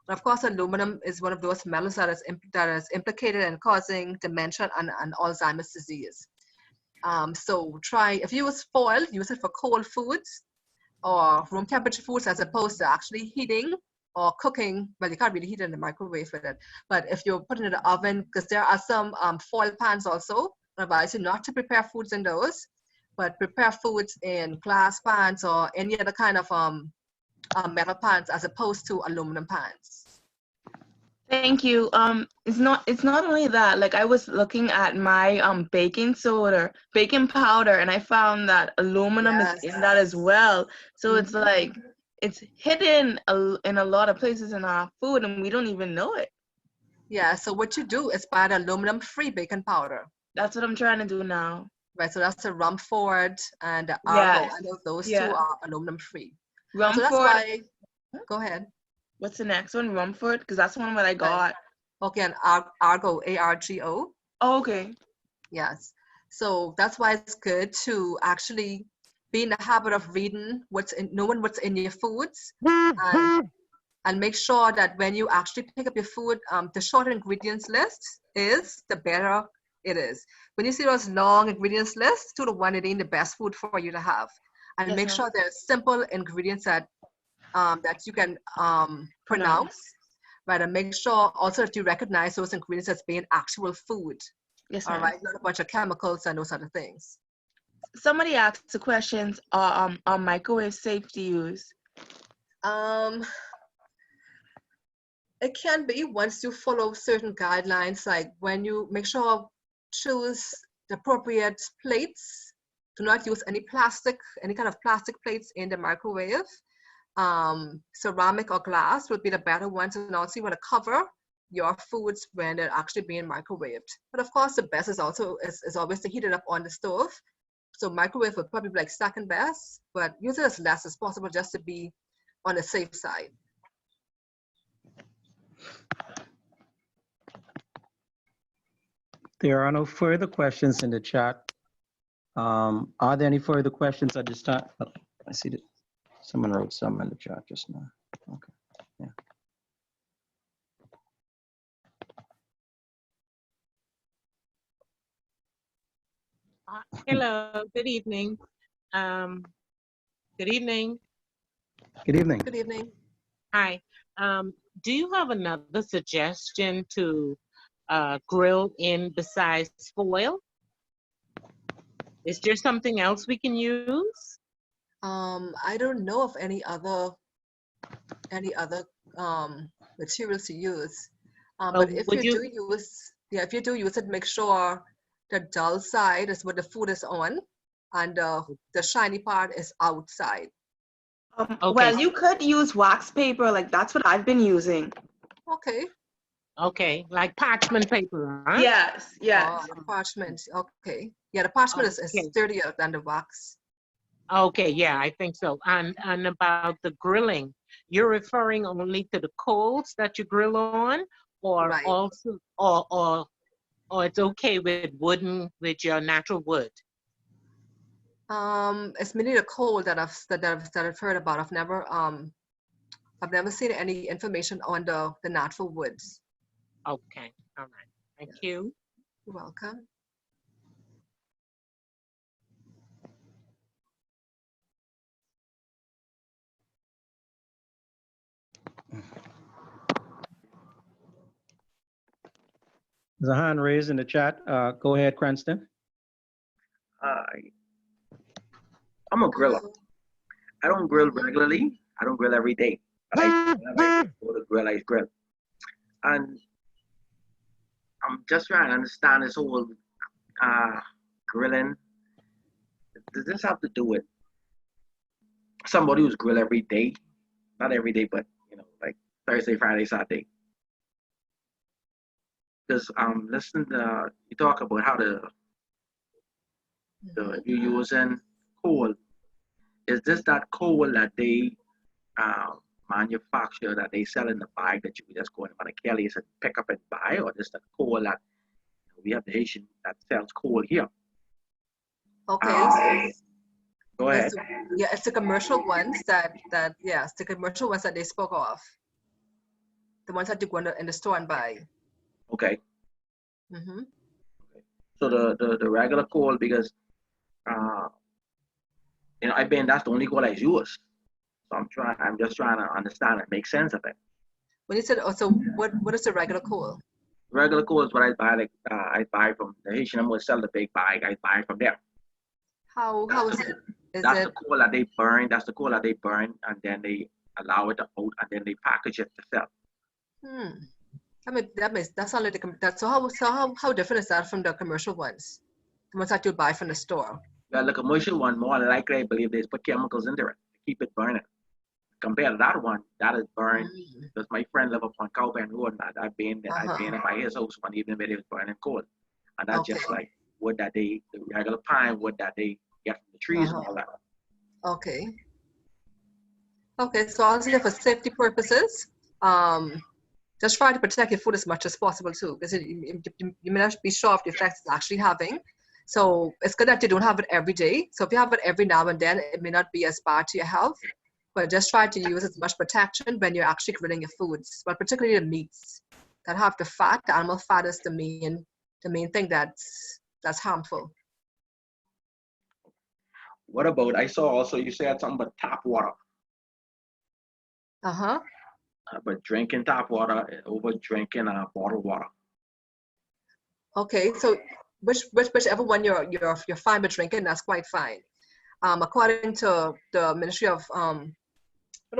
And of course, aluminum is one of those metals that is implicated in causing dementia and Alzheimer's disease. So try, if you use foil, use it for cold foods or room temperature foods as opposed to actually heating or cooking. Well, you can't really heat it in the microwave with it. But if you put it in the oven, because there are some foil pans also, I advise you not to prepare foods in those, but prepare foods in glass pans or any other kind of metal pans as opposed to aluminum pans. Thank you. It's not only that. Like I was looking at my baking powder, and I found that aluminum is in that as well. So it's like it's hidden in a lot of places in our food, and we don't even know it. Yeah. So what you do is buy the aluminum-free baking powder. That's what I'm trying to do now. Right. So that's the Rumford and the Argo. I know those two are aluminum-free. So that's why. Go ahead. What's the next one? Rumford? Because that's the one that I got. Okay, and Argo, A-R-G-O. Oh, okay. Yes. So that's why it's good to actually be in the habit of reading knowing what's in your foods, and make sure that when you actually pick up your food, the shorter ingredients list is, the better it is. When you see those long ingredients lists, 2 to 1, it ain't the best food for you to have. And make sure there's simple ingredients that you can pronounce, right? And make sure also that you recognize those ingredients as being actual food. Yes, all right, not a bunch of chemicals and those other things. Somebody asked the questions, are microwave safe to use? It can be once you follow certain guidelines, like when you make sure choose the appropriate plates. Do not use any kind of plastic plates in the microwave. Ceramic or glass would be the better ones, and also you want to cover your foods when they're actually being microwaved. But of course, the best is always to heat it up on the stove. So microwave would probably be like second best, but use it as less as possible just to be on the safe side. There are no further questions in the chat. Are there any further questions at this time? Oh, I see that someone wrote some in the chat just now. Okay, yeah. Hello, good evening. Good evening. Good evening. Good evening. Hi. Do you have another suggestion to grill in besides foil? Is there something else we can use? I don't know of any other materials to use. But if you do use it, make sure the dull side is what the food is on, and the shiny part is outside. Okay. Well, you could use wax paper, like that's what I've been using. Okay. Okay, like parchment paper, huh? Yes, yes. Oh, the parchment, okay. Yeah, the parchment is sturdier than the wax. Okay, yeah, I think so. And about the grilling, you're referring only to the coals that you grill on, or also, or it's okay with your natural wood? It's mainly the coal that I've heard about. I've never seen any information on the natural woods. Okay, all right. Thank you. You're welcome. There's a hand raised in the chat. Go ahead, Cranston. I'm a griller. I don't grill regularly. I don't grill every day. But I go to grill, I grill. And I'm just trying to understand this whole grilling. Does this have to do with somebody who's grill every day? Not every day, but like Thursday, Friday, Saturday. Because listen to you talk about how you using coal. Is this that coal that they manufacture, that they sell in the bag that you can just go in the Kelly's and pick up and buy, or just the coal that we have the Haitian that sells coal here? Okay. Go ahead. It's the commercial ones yes, the commercial ones that they spoke of. The ones that you go in the store and buy. Okay. Mm-hmm. So the regular cold, because I've been, that's the only cold I use. So I'm just trying to understand and make sense of it. When you said, so what is the regular cold? Regular cold is what I buy, like I buy from the H&M will sell the big bag. I buy from there. How is it? That's the coal that they burn. That's the coal that they burn, and then they allow it to out, and then they package it to sell. That's only how different is that from the commercial ones, the ones that you buy from the store? Well, the commercial one, more likely, I believe they put chemicals into it to keep it burning. Compared to that one, that is burned. Because my friend live up on Cowpen Road, and I've been up by his house one evening where they was burning coal, and that's just like wood that the regular pine wood that they get from the trees and all that. Okay, so also for safety purposes, just try to protect your food as much as possible too, because you may not be sure of the effects it's actually having. So it's good that you don't have it every day. So if you have it every now and then, it may not be as bad to your health, but just try to use as much protection when you're actually grilling your foods, but particularly the meats that have the fat. The animal fat is the main thing that's harmful. What about, I saw also you said something about tap water. But drinking tap water over drinking bottled water. Okay, so whichever one you're fine with drinking, that's quite fine. According to the Ministry of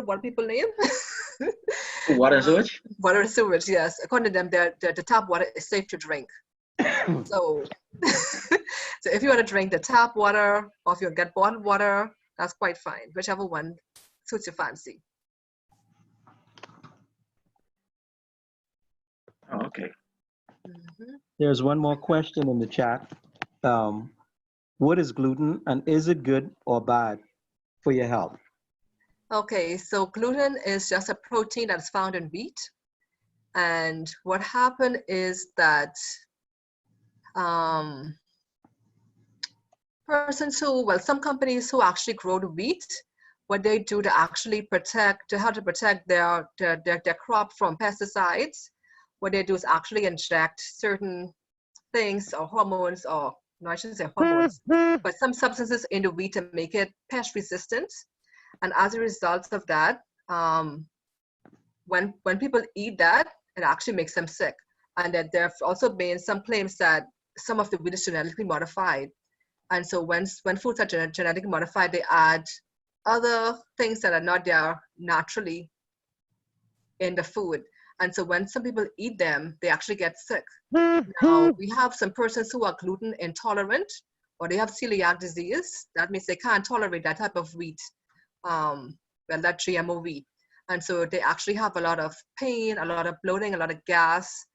what people name? Water and sewage? Water and sewage, yes. According to them, the tap water is safe to drink. So, so if you want to drink the tap water or if you get bottled water, that's quite fine. Whichever one suits your fancy. Oh, okay. There's one more question in the chat. What is gluten, and is it good or bad for your health? Okay, so gluten is just a protein that's found in wheat. And what happened is that some companies who actually grow the wheat, what they do to actually protect their crop from pesticides, what they do is actually inject certain things or hormones, or no, I shouldn't say hormones, but some substances in the wheat to make it pest resistant. And as a result of that, when people eat that, it actually makes them sick. And that there have also been some claims that some of the wheat is genetically modified. And so when foods are genetically modified, they add other things that are not there naturally in the food. And so when some people eat them, they actually get sick. Now, we have some persons who are gluten intolerant, or they have celiac disease. That means they can't tolerate that type of wheat, that GMO wheat. And so they actually have a lot of pain, a lot of bloating, a lot of gas.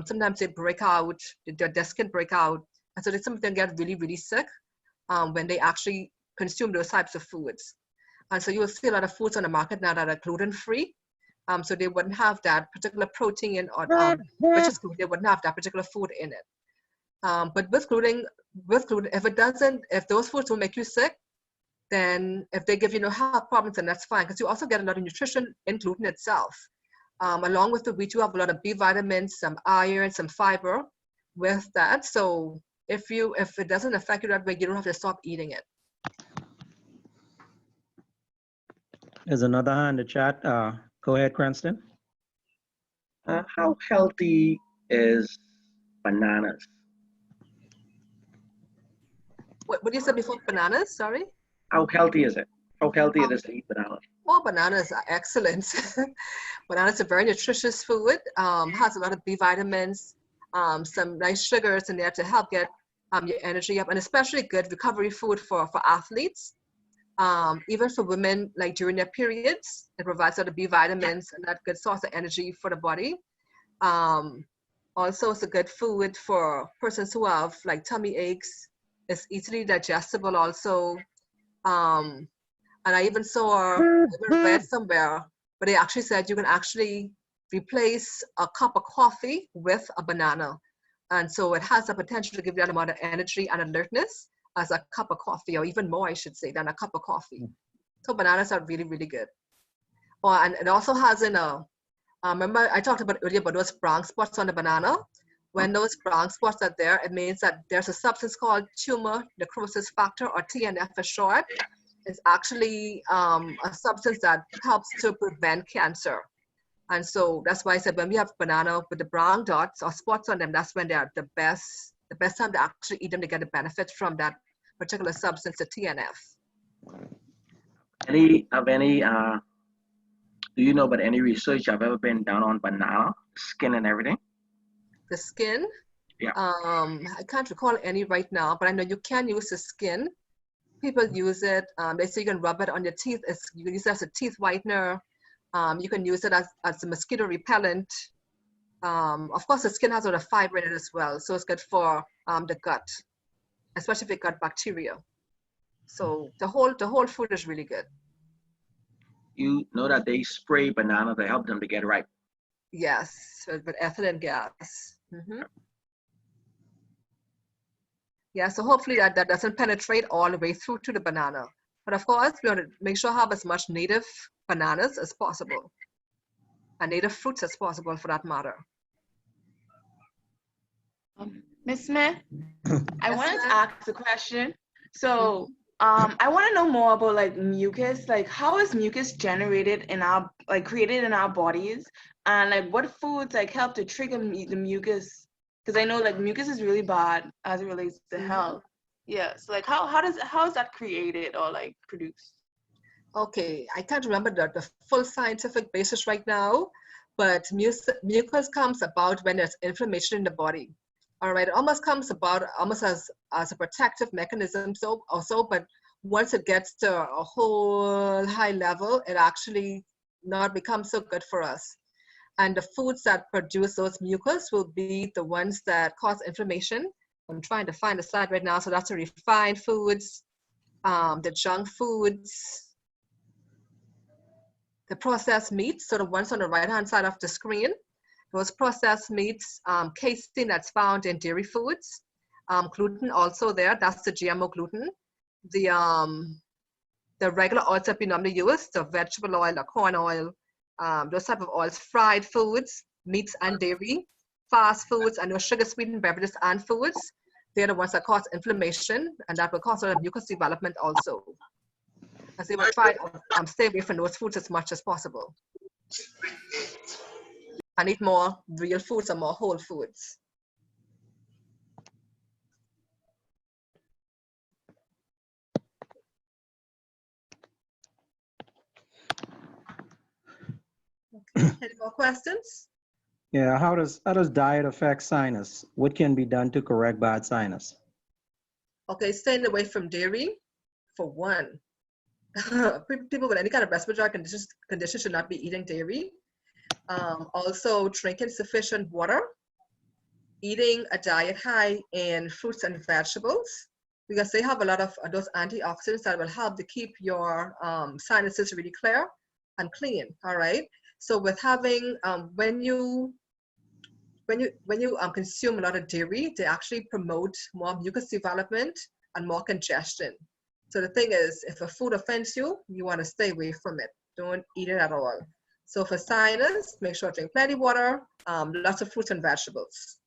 Sometimes they break out, their skin break out. And so some of them get really, really sick when they actually consume those types of foods. And so you will see a lot of foods on the market now that are gluten-free. So they wouldn't have that particular protein or which is gluten, they wouldn't have that particular food in it. But with gluten, if those foods will make you sick, then if they give you no health problems, then that's fine, because you also get a lot of nutrition in gluten itself. Along with the wheat, you have a lot of B vitamins, some iron, some fiber with that. So if it doesn't affect you that way, you don't have to stop eating it. There's another hand in the chat. Go ahead, Cranston. How healthy is bananas? What did you say before bananas? Sorry? How healthy is it? How healthy it is to eat bananas? Oh, bananas are excellent. Bananas are very nutritious food. Has a lot of B vitamins, some nice sugars in there to help get your energy up, and especially good recovery food for athletes. Even for women, like during their periods, it provides a lot of B vitamins and that good source of energy for the body. Also, it's a good food for persons who have like tummy aches. It's easily digestible also. And I even read somewhere, but they actually said you can actually replace a cup of coffee with a banana. And so it has the potential to give you that amount of energy and alertness as a cup of coffee, or even more, I should say, than a cup of coffee. So bananas are really, really good. Oh, and it also has in a, remember I talked about earlier about those brown spots on the banana. When those brown spots are there, it means that there's a substance called tumor necrosis factor, or TNF for short. It's actually a substance that helps to prevent cancer. And so that's why I said when we have banana with the brown dots or spots on them, that's when they're the best time to actually eat them to get the benefits from that particular substance, the TNF. Do you know about any research I've ever been done on banana skin and everything? The skin? Yeah. I can't recall any right now, but I know you can use the skin. People use it. They say you can rub it on your teeth. You can use it as a teeth whitener. You can use it as a mosquito repellent. Of course, the skin has a lot of fiber in it as well, so it's good for the gut, especially if you got bacteria. So the whole fruit is really good. You know that they spray banana to help them to get ripe. Yes, with ethylene gas. Yeah, so hopefully that doesn't penetrate all the way through to the banana. But of course, we want to make sure have as much native bananas as possible, and native fruits as possible for that matter. Ms. Smith, I wanted to ask a question. So I want to know more about like mucus. Like, how is mucus generated in our, like, created in our bodies, and like what foods like help to trigger the mucus? Because I know like mucus is really bad as it relates to health. Yeah. So like how is that created or like produced? Okay, I can't remember the full scientific basis right now, but mucus comes about when there's inflammation in the body. All right, it almost comes about almost as a protective mechanism, but once it gets to a whole high level, it actually not becomes so good for us. And the foods that produce those mucus will be the ones that cause inflammation. I'm trying to find the slide right now. So that's the refined foods, the junk foods, the processed meats, so the ones on the right-hand side of the screen. Those processed meats, casein that's found in dairy foods, gluten also there, that's the GMO gluten. The regular oils that we normally use, the vegetable oil, the corn oil, those type of oils, fried foods, meats and dairy, fast foods, and those sugar-sweetened beverages and foods, they're the ones that cause inflammation, and that will cause a lot of mucus development also. As they will try to stay away from those foods as much as possible. And eat more real foods and more whole foods. Okay. Any more questions? Yeah, how does diet affect sinus? What can be done to correct bad sinus? Okay, staying away from dairy, for one. People with any kind of respiratory condition should not be eating dairy. Also, drinking sufficient water, eating a diet high in fruits and vegetables, because they have a lot of those antioxidants that will help to keep your sinuses really clear and clean. All right. So with having when you consume a lot of dairy, they actually promote more mucus development and more congestion. So the thing is, if a food offends you, you want to stay away from it. Don't eat it at all. So for sinus, make sure to drink plenty of water, lots of fruits and vegetables.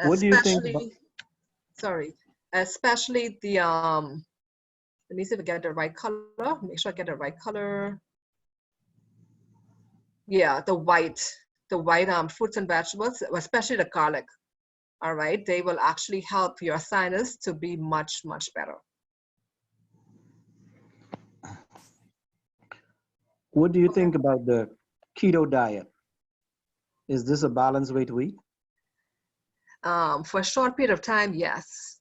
What do you think about, especially the, let me see if I get the right color. Make sure I get the right color. Yeah, the white fruits and vegetables, especially the garlic. All right, they will actually help your sinus to be much, much better. what do you think about the keto diet? Is this a balanced way to eat? For a short period of time, yes.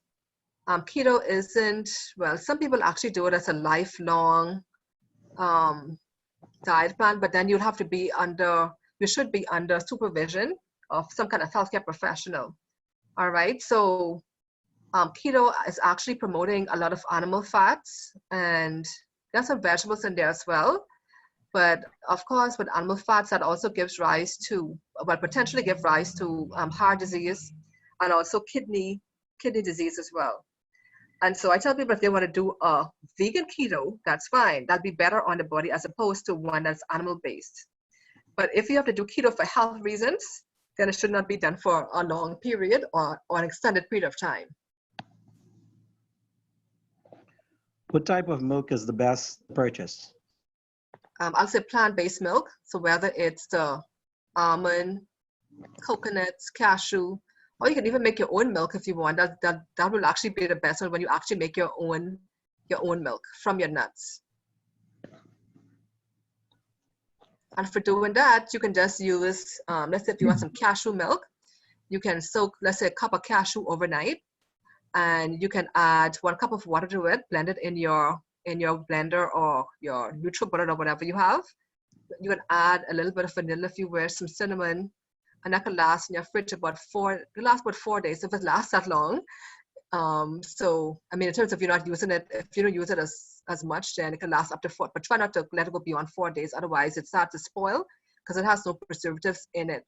Keto isn't, well, some people actually do it as a lifelong diet plan, but then you'll have to be you should be under supervision of some kind of healthcare professional. All right, so keto is actually promoting a lot of animal fats, and there's some vegetables in there as well. But of course, with animal fats, that also gives rise to, well, potentially give rise to heart disease and also kidney disease as well. And so I tell people if they want to do a vegan keto, that's fine. That'd be better on the body as opposed to one that's animal-based. But if you have to do keto for health reasons, then it should not be done for a long period or an extended period of time. What type of milk is the best purchase? I'll say plant-based milk. So whether it's the almond, coconuts, cashew, or you can even make your own milk if you want. That will actually be the best one when you actually make your own milk from your nuts. And for doing that, you can just use, let's say if you want some cashew milk, you can soak, let's say, a cup of cashew overnight, and you can add 1 cup of water to it, blend it in your blender or your NutriBullet or whatever you have. You can add a little bit of vanilla if you wish, some cinnamon, and that can last in your fridge about 4 days if it lasts that long. So, I mean, in terms of you're not using it, if you don't use it as much, then it can last up to 4, but try not to let it go beyond 4 days. Otherwise, it starts to spoil because it has no preservatives in it.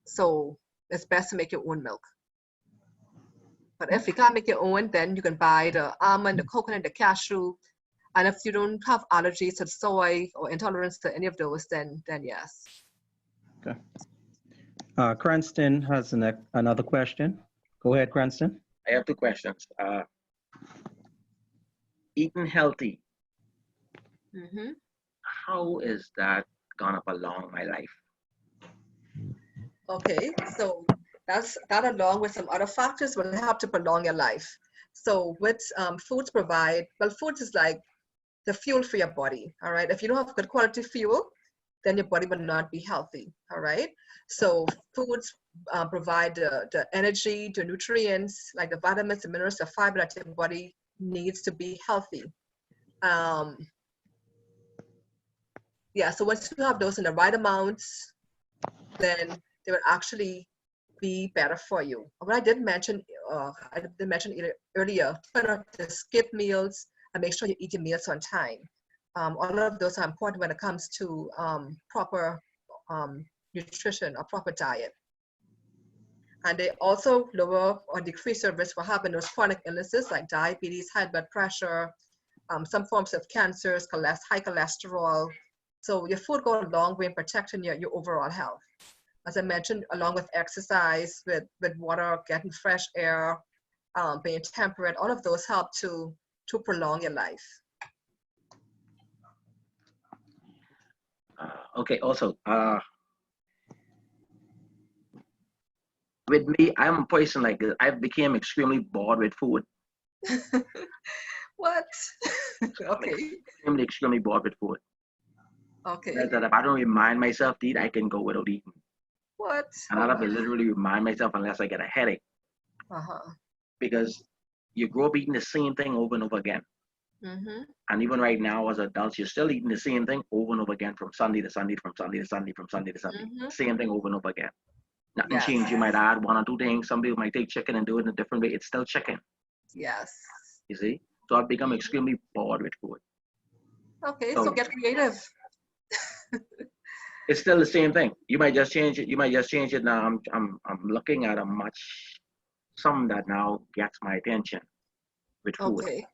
So it's best to make your own milk. But if you can't make your own, then you can buy the almond, the coconut, the cashew. And if you don't have allergies to soy or intolerance to any of those, then yes. Okay. Cranston has another question. Go ahead, Cranston. I have 2 questions. Eating healthy. Mm-hmm. How is that gonna prolong my life? Okay, so that along with some other factors will help to prolong your life. So what foods provide, well, foods is like the fuel for your body, all right? If you don't have good quality fuel, then your body will not be healthy, all right? So foods provide the energy, the nutrients, like the vitamins, the minerals, the fiber that your body needs to be healthy. Yeah, so once you have those in the right amounts, then they will actually be better for you. What I did mention earlier, try not to skip meals and make sure you eat your meals on time. All of those are important when it comes to proper nutrition or proper diet. And they also lower or decrease your risk for having those chronic illnesses like diabetes, high blood pressure, some forms of cancers, high cholesterol. So your food goes a long way in protecting your overall health. As I mentioned, along with exercise, with water, getting fresh air, being temperate, all of those help to prolong your life. Okay, also, with me, I'm a person like this. I became extremely bored with food. What? Okay. Extremely bored with food. Okay. That if I don't remind myself to eat, I can go without eating. What? And I have to literally remind myself unless I get a headache. Because you grow up eating the same thing over and over again. Mm-hmm. And even right now, as adults, you're still eating the same thing over and over again from Sunday to Sunday, from Sunday to Sunday, from Sunday to Sunday. Mm-hmm. Same thing over and over again. Nothing Yes. changed. You might add 1 or 2 things. Some people might take chicken and do it in a different way. It's still chicken. Yes. You see? So I've become extremely bored with food. Okay, so get creative. It's still the same thing. You might just change it. You might just change it now. I'm looking at some that now gets my attention with food. Okay.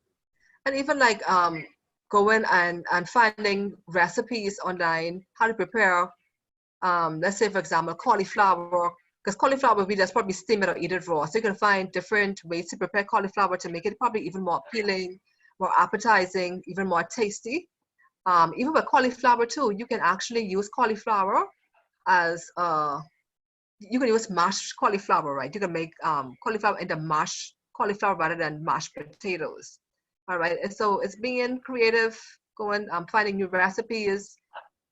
And even like going and finding recipes online, how to prepare, let's say for example, cauliflower, because cauliflower we just probably steam it or eat it raw. So you can find different ways to prepare cauliflower to make it probably even more appealing, more appetizing, even more tasty. Even with cauliflower too, you can actually use cauliflower as you can use mashed cauliflower, right? You can make cauliflower into mashed cauliflower rather than mashed potatoes. All right, and so it's being creative, going finding new recipes.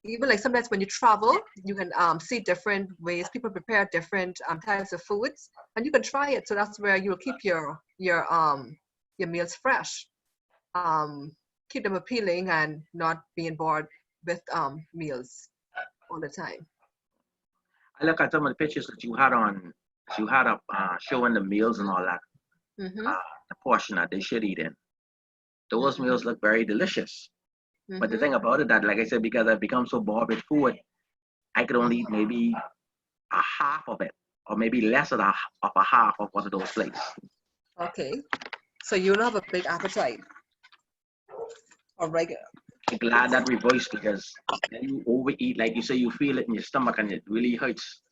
Even like sometimes when you travel, you can see different ways people prepare different types of foods, and you can try it. So that's where you'll keep your meals fresh. Keep them appealing and not being bored with meals all the time. I look at some of the pictures that you had up showing the meals and all that, Mm-hmm. the portion that they should eat in. Those meals look very delicious. Mm-hmm. But the thing about it that, like I said, because I've become so bored with food, I could only eat maybe a half of it or maybe less of a half of one of those plates. Okay. So you don't have a big appetite or regular. I'm glad that reversed, because when you overeat, like you say, you feel it in your stomach and it really hurts.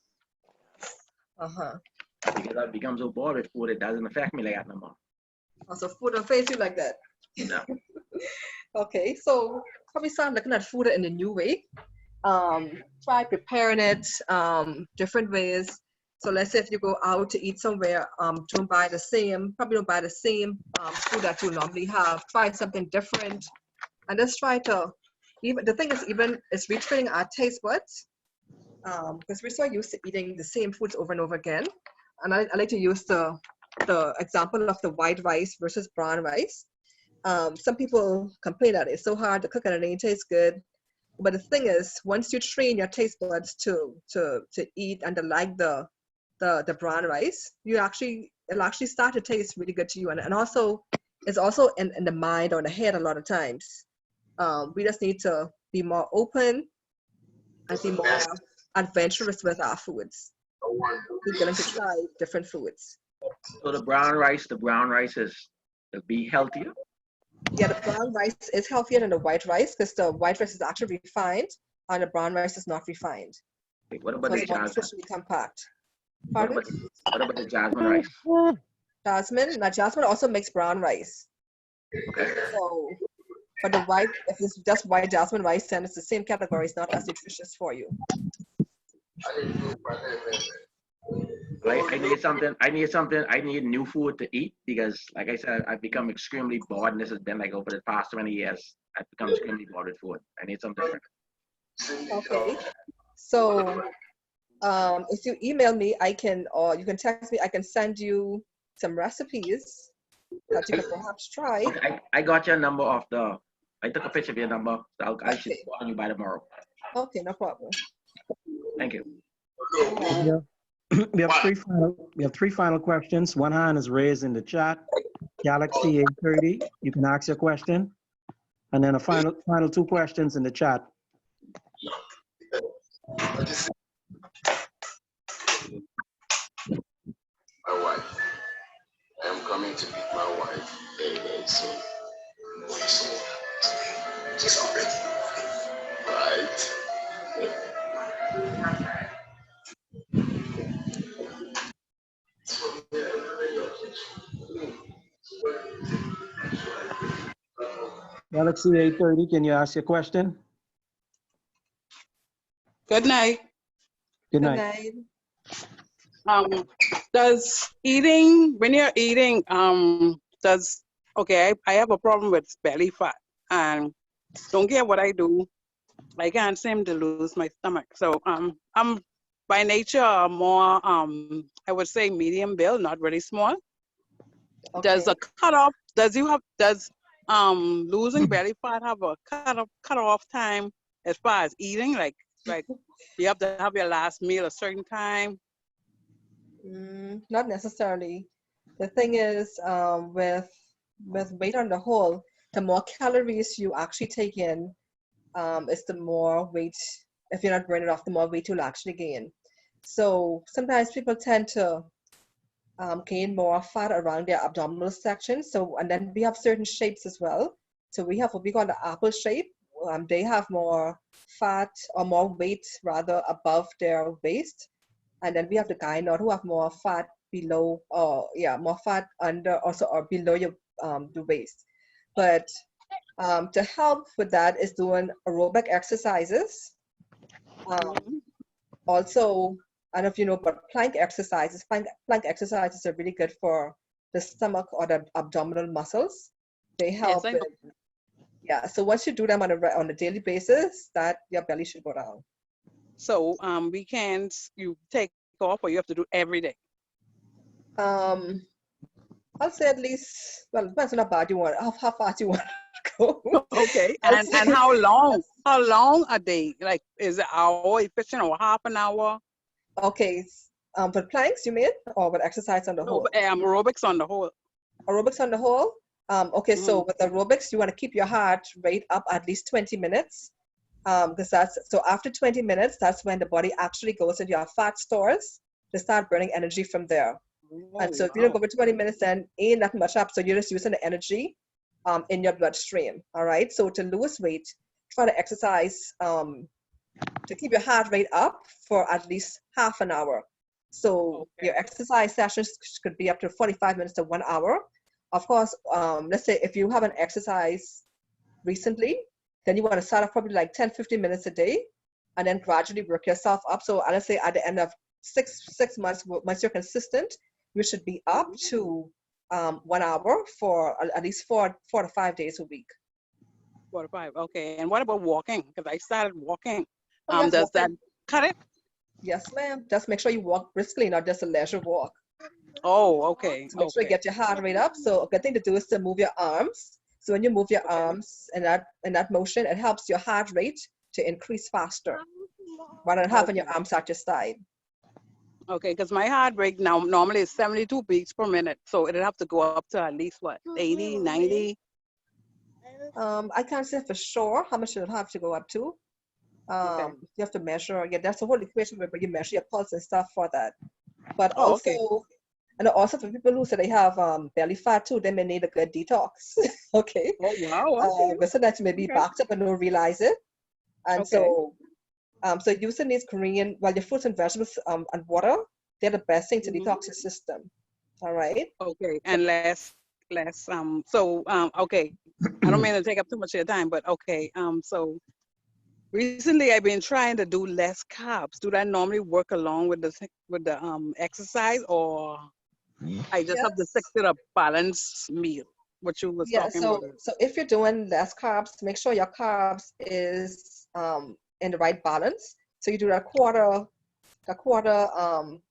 Because I become so bored with food, it doesn't affect me like that no more. Also, food don't face you like that. No. Okay, so probably start looking at food in a new way. Try preparing it different ways. So let's say if you go out to eat somewhere, don't buy the same food that you normally have. Try something different, and just try to. Even the thing is, even it's retraining our taste buds, because we're so used to eating the same foods over and over again. And I like to use the example of the white rice versus brown rice. Some people complain that it's so hard to cook and it ain't taste good. But the thing is, once you train your taste buds to eat and to like the brown rice, it'll actually start to taste really good to you. And also, it's also in the mind or the head a lot of times. We just need to be more open and be more adventurous with our foods. We're going to try different foods. So the brown rice is to be healthier? Yeah, the brown rice is healthier than the white rice, because the white rice is actually refined and the brown rice is not refined. Okay, what about the jasmine? Nutritionally compact. What about the jasmine rice? Jasmine also makes brown rice. Okay. So, but the white, if it's just white jasmine rice, then it's the same category. It's not as nutritious for you. I need new food to eat, because like I said, I've become extremely bored, and this has been like over the past 20 years. I've become extremely bored with food. I need something different. Okay. So if you email me, or you can text me, I can send you some recipes that you can perhaps try. Okay, I got your number I took a picture of your number, so I should call you by tomorrow. Okay, no problem. Thank you. We have three final questions. One hand is raised in the chat. Galaxy 830, you can ask your question. And then a final two questions in the chat. My wife. I am coming to meet my wife very soon. Just wait. Right? Galaxy 830, can you ask your question? Good night. Good night. Does eating, when you're eating, okay, I have a problem with belly fat, and don't care what I do, I can't seem to lose my stomach. So I'm by nature more, I would say medium build, not really small. Okay. Does a cutoff, does losing belly fat have a cutoff time as far as eating? Like you have to have your last meal a certain time? Not necessarily. The thing is, with weight on the whole, the more calories you actually take in, is the more weight. If you're not burning off, the more weight you'll actually gain. So sometimes people tend to gain more fat around their abdominal section. So, and then we have certain shapes as well. So we have what we call the apple shape. They have more fat or more weight rather above their waist. And then we have the gynoid who have more fat below, more fat under also or below your the waist. But to help with that is doing aerobic exercises. Also, I don't know if you know, but plank exercises. Plank exercises are really good for the stomach or the abdominal muscles. They help. Yes, so once you do them on a daily basis, that your belly should go down. So weekends you take off, or you have to do every day? I'll say at least, well, it depends on how bad you want, how fast you want to go. Okay, and how long? How long a day? Like, is it an hour efficient or half an hour? Okay, for planks you mean, or with exercise on the whole? Aerobics on the whole. Aerobics on the whole? Okay, so with aerobics, you want to keep your heart rate up at least 20 minutes. Because so after 20 minutes, that's when the body actually goes into your fat stores to start burning energy from there. Oh, And so if you don't go for 20 minutes, then ain't that much up. So you're just using the energy in your bloodstream. All right. So to lose weight, try to exercise to keep your heart rate up for at least half an hour. So your exercise sessions could be up to 45 minutes to 1 hour. Of course, let's say if you haven't exercised recently, then you want to start off probably like 10, 15 minutes a day and then gradually work yourself up. So let's say at the end of six months, once you're consistent, you should be up to 1 hour for at least four to 5 days a week. 4 to 5, okay. And what about walking? Because I started walking. Oh, yes, Does that walking. cut it? Yes, ma'am. Just make sure you walk briskly, not just a leisure walk. Oh, okay. So make sure you get your heart rate up. So a good thing to do is to move your arms. So when you move your arms in that motion, it helps your heart rate to increase faster rather than having your arms at your side. Okay, because my heart rate now normally is 72 beats per minute. So it'd have to go up to at least what, 80, 90? I can't say for sure how much it'll have to go up to. You have to measure. Yeah, that's the whole equation where you measure your pulse and stuff for that. But also, and also for people who say they have belly fat too, they may need a good detox. Okay. Oh, wow. But so that you may be backed up and don't realize it. And so using these Korean, well, your fruits and vegetables and water, they're the best thing to detox your system. All right. Okay. And okay. I don't mean to take up too much of your time, but okay. So recently I've been trying to do less carbs. Do that normally work along with the exercise, or I just have to stick to the balanced meal, what you was talking about? So if you're doing less carbs, make sure your carbs is in the right balance. So you do a quarter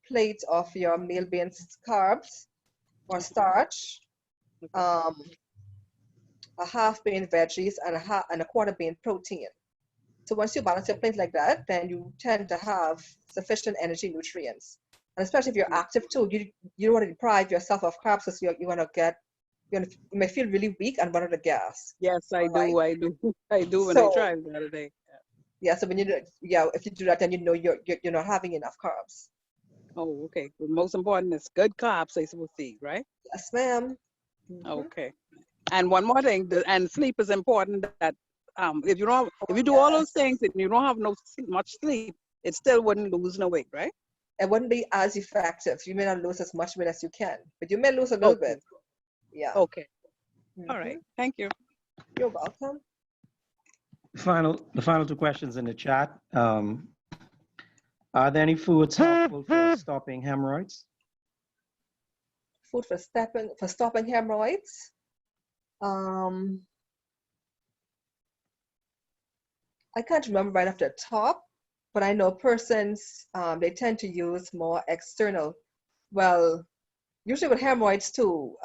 plate of your meal being carbs or starch, a half being veggies, and a quarter being protein. So once you balance your plate like that, then you tend to have sufficient energy nutrients. And especially if you're active too, you don't want to deprive yourself of carbs because you may feel really weak and run out of gas. Yes, I do. I do when I tried the other day. Yeah, so when if you do that, then you know you're not having enough carbs. Oh, okay. The most important is good carbs they supposed to eat, right? Yes, ma'am. Okay. And one more thing, and sleep is important. That if you do all those things and you don't have much sleep, it still wouldn't lose no weight, right? It wouldn't be as effective. You may not lose as much weight as you can, but you may lose a little bit. Yeah. Okay. All right. Thank you. You're welcome. The final two questions in the chat. Are there any foods helpful for stopping hemorrhoids? Food for stopping hemorrhoids. I can't remember right off the top, but I know persons, they tend to use more external. Well, usually with hemorrhoids too,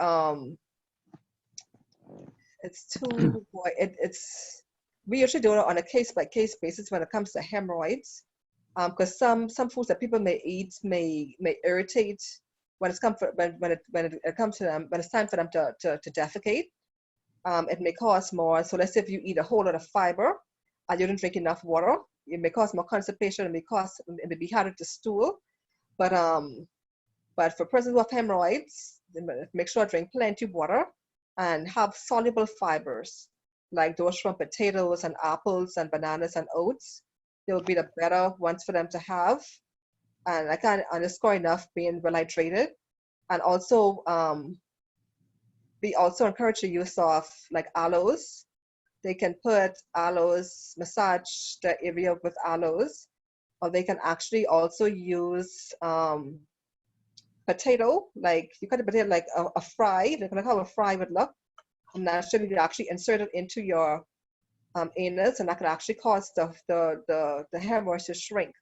we usually do it on a case-by-case basis when it comes to hemorrhoids, because some foods that people may eat may irritate when it's time for them when it's time for them to defecate. It may cause more. So let's say if you eat a whole lot of fiber and you don't drink enough water, it may cause more constipation. It may be harder to stool. But for persons who have hemorrhoids, make sure to drink plenty of water and have soluble fibers like those from potatoes and apples and bananas and oats. They will be the better ones for them to have. And I can't underscore enough being well hydrated. And also, we also encourage the use of like aloes. They can put aloes, massage the area with aloes, or they can actually also use potato, like you cut a potato like a fry, like how a fry would look, and naturally you actually insert it into your anus, and that could actually cause the hemorrhoids to shrink.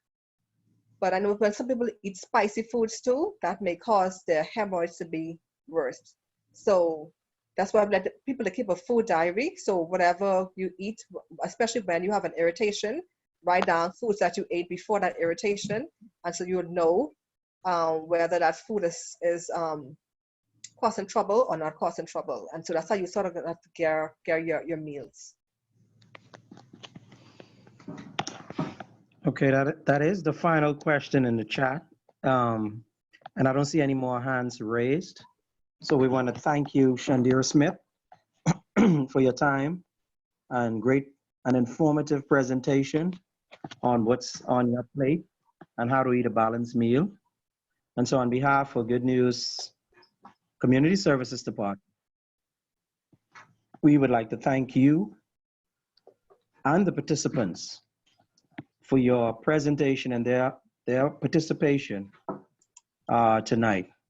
But I know when some people eat spicy foods too, that may cause their hemorrhoids to be worse. So that's why I've let people to keep a food diary. So whatever you eat, especially when you have an irritation, write down foods that you ate before that irritation, and so you would know whether that food is causing trouble or not causing trouble. And so that's how you sort of have to gear your meals. Okay, that is the final question in the chat. And I don't see any more hands raised. So we want to thank you, Shandera Smith, for your time and great and informative presentation on what's on your plate and how to eat a balanced meal. And so on behalf of Good News Community Services Department, we would like to thank you and the participants for your presentation and their participation tonight.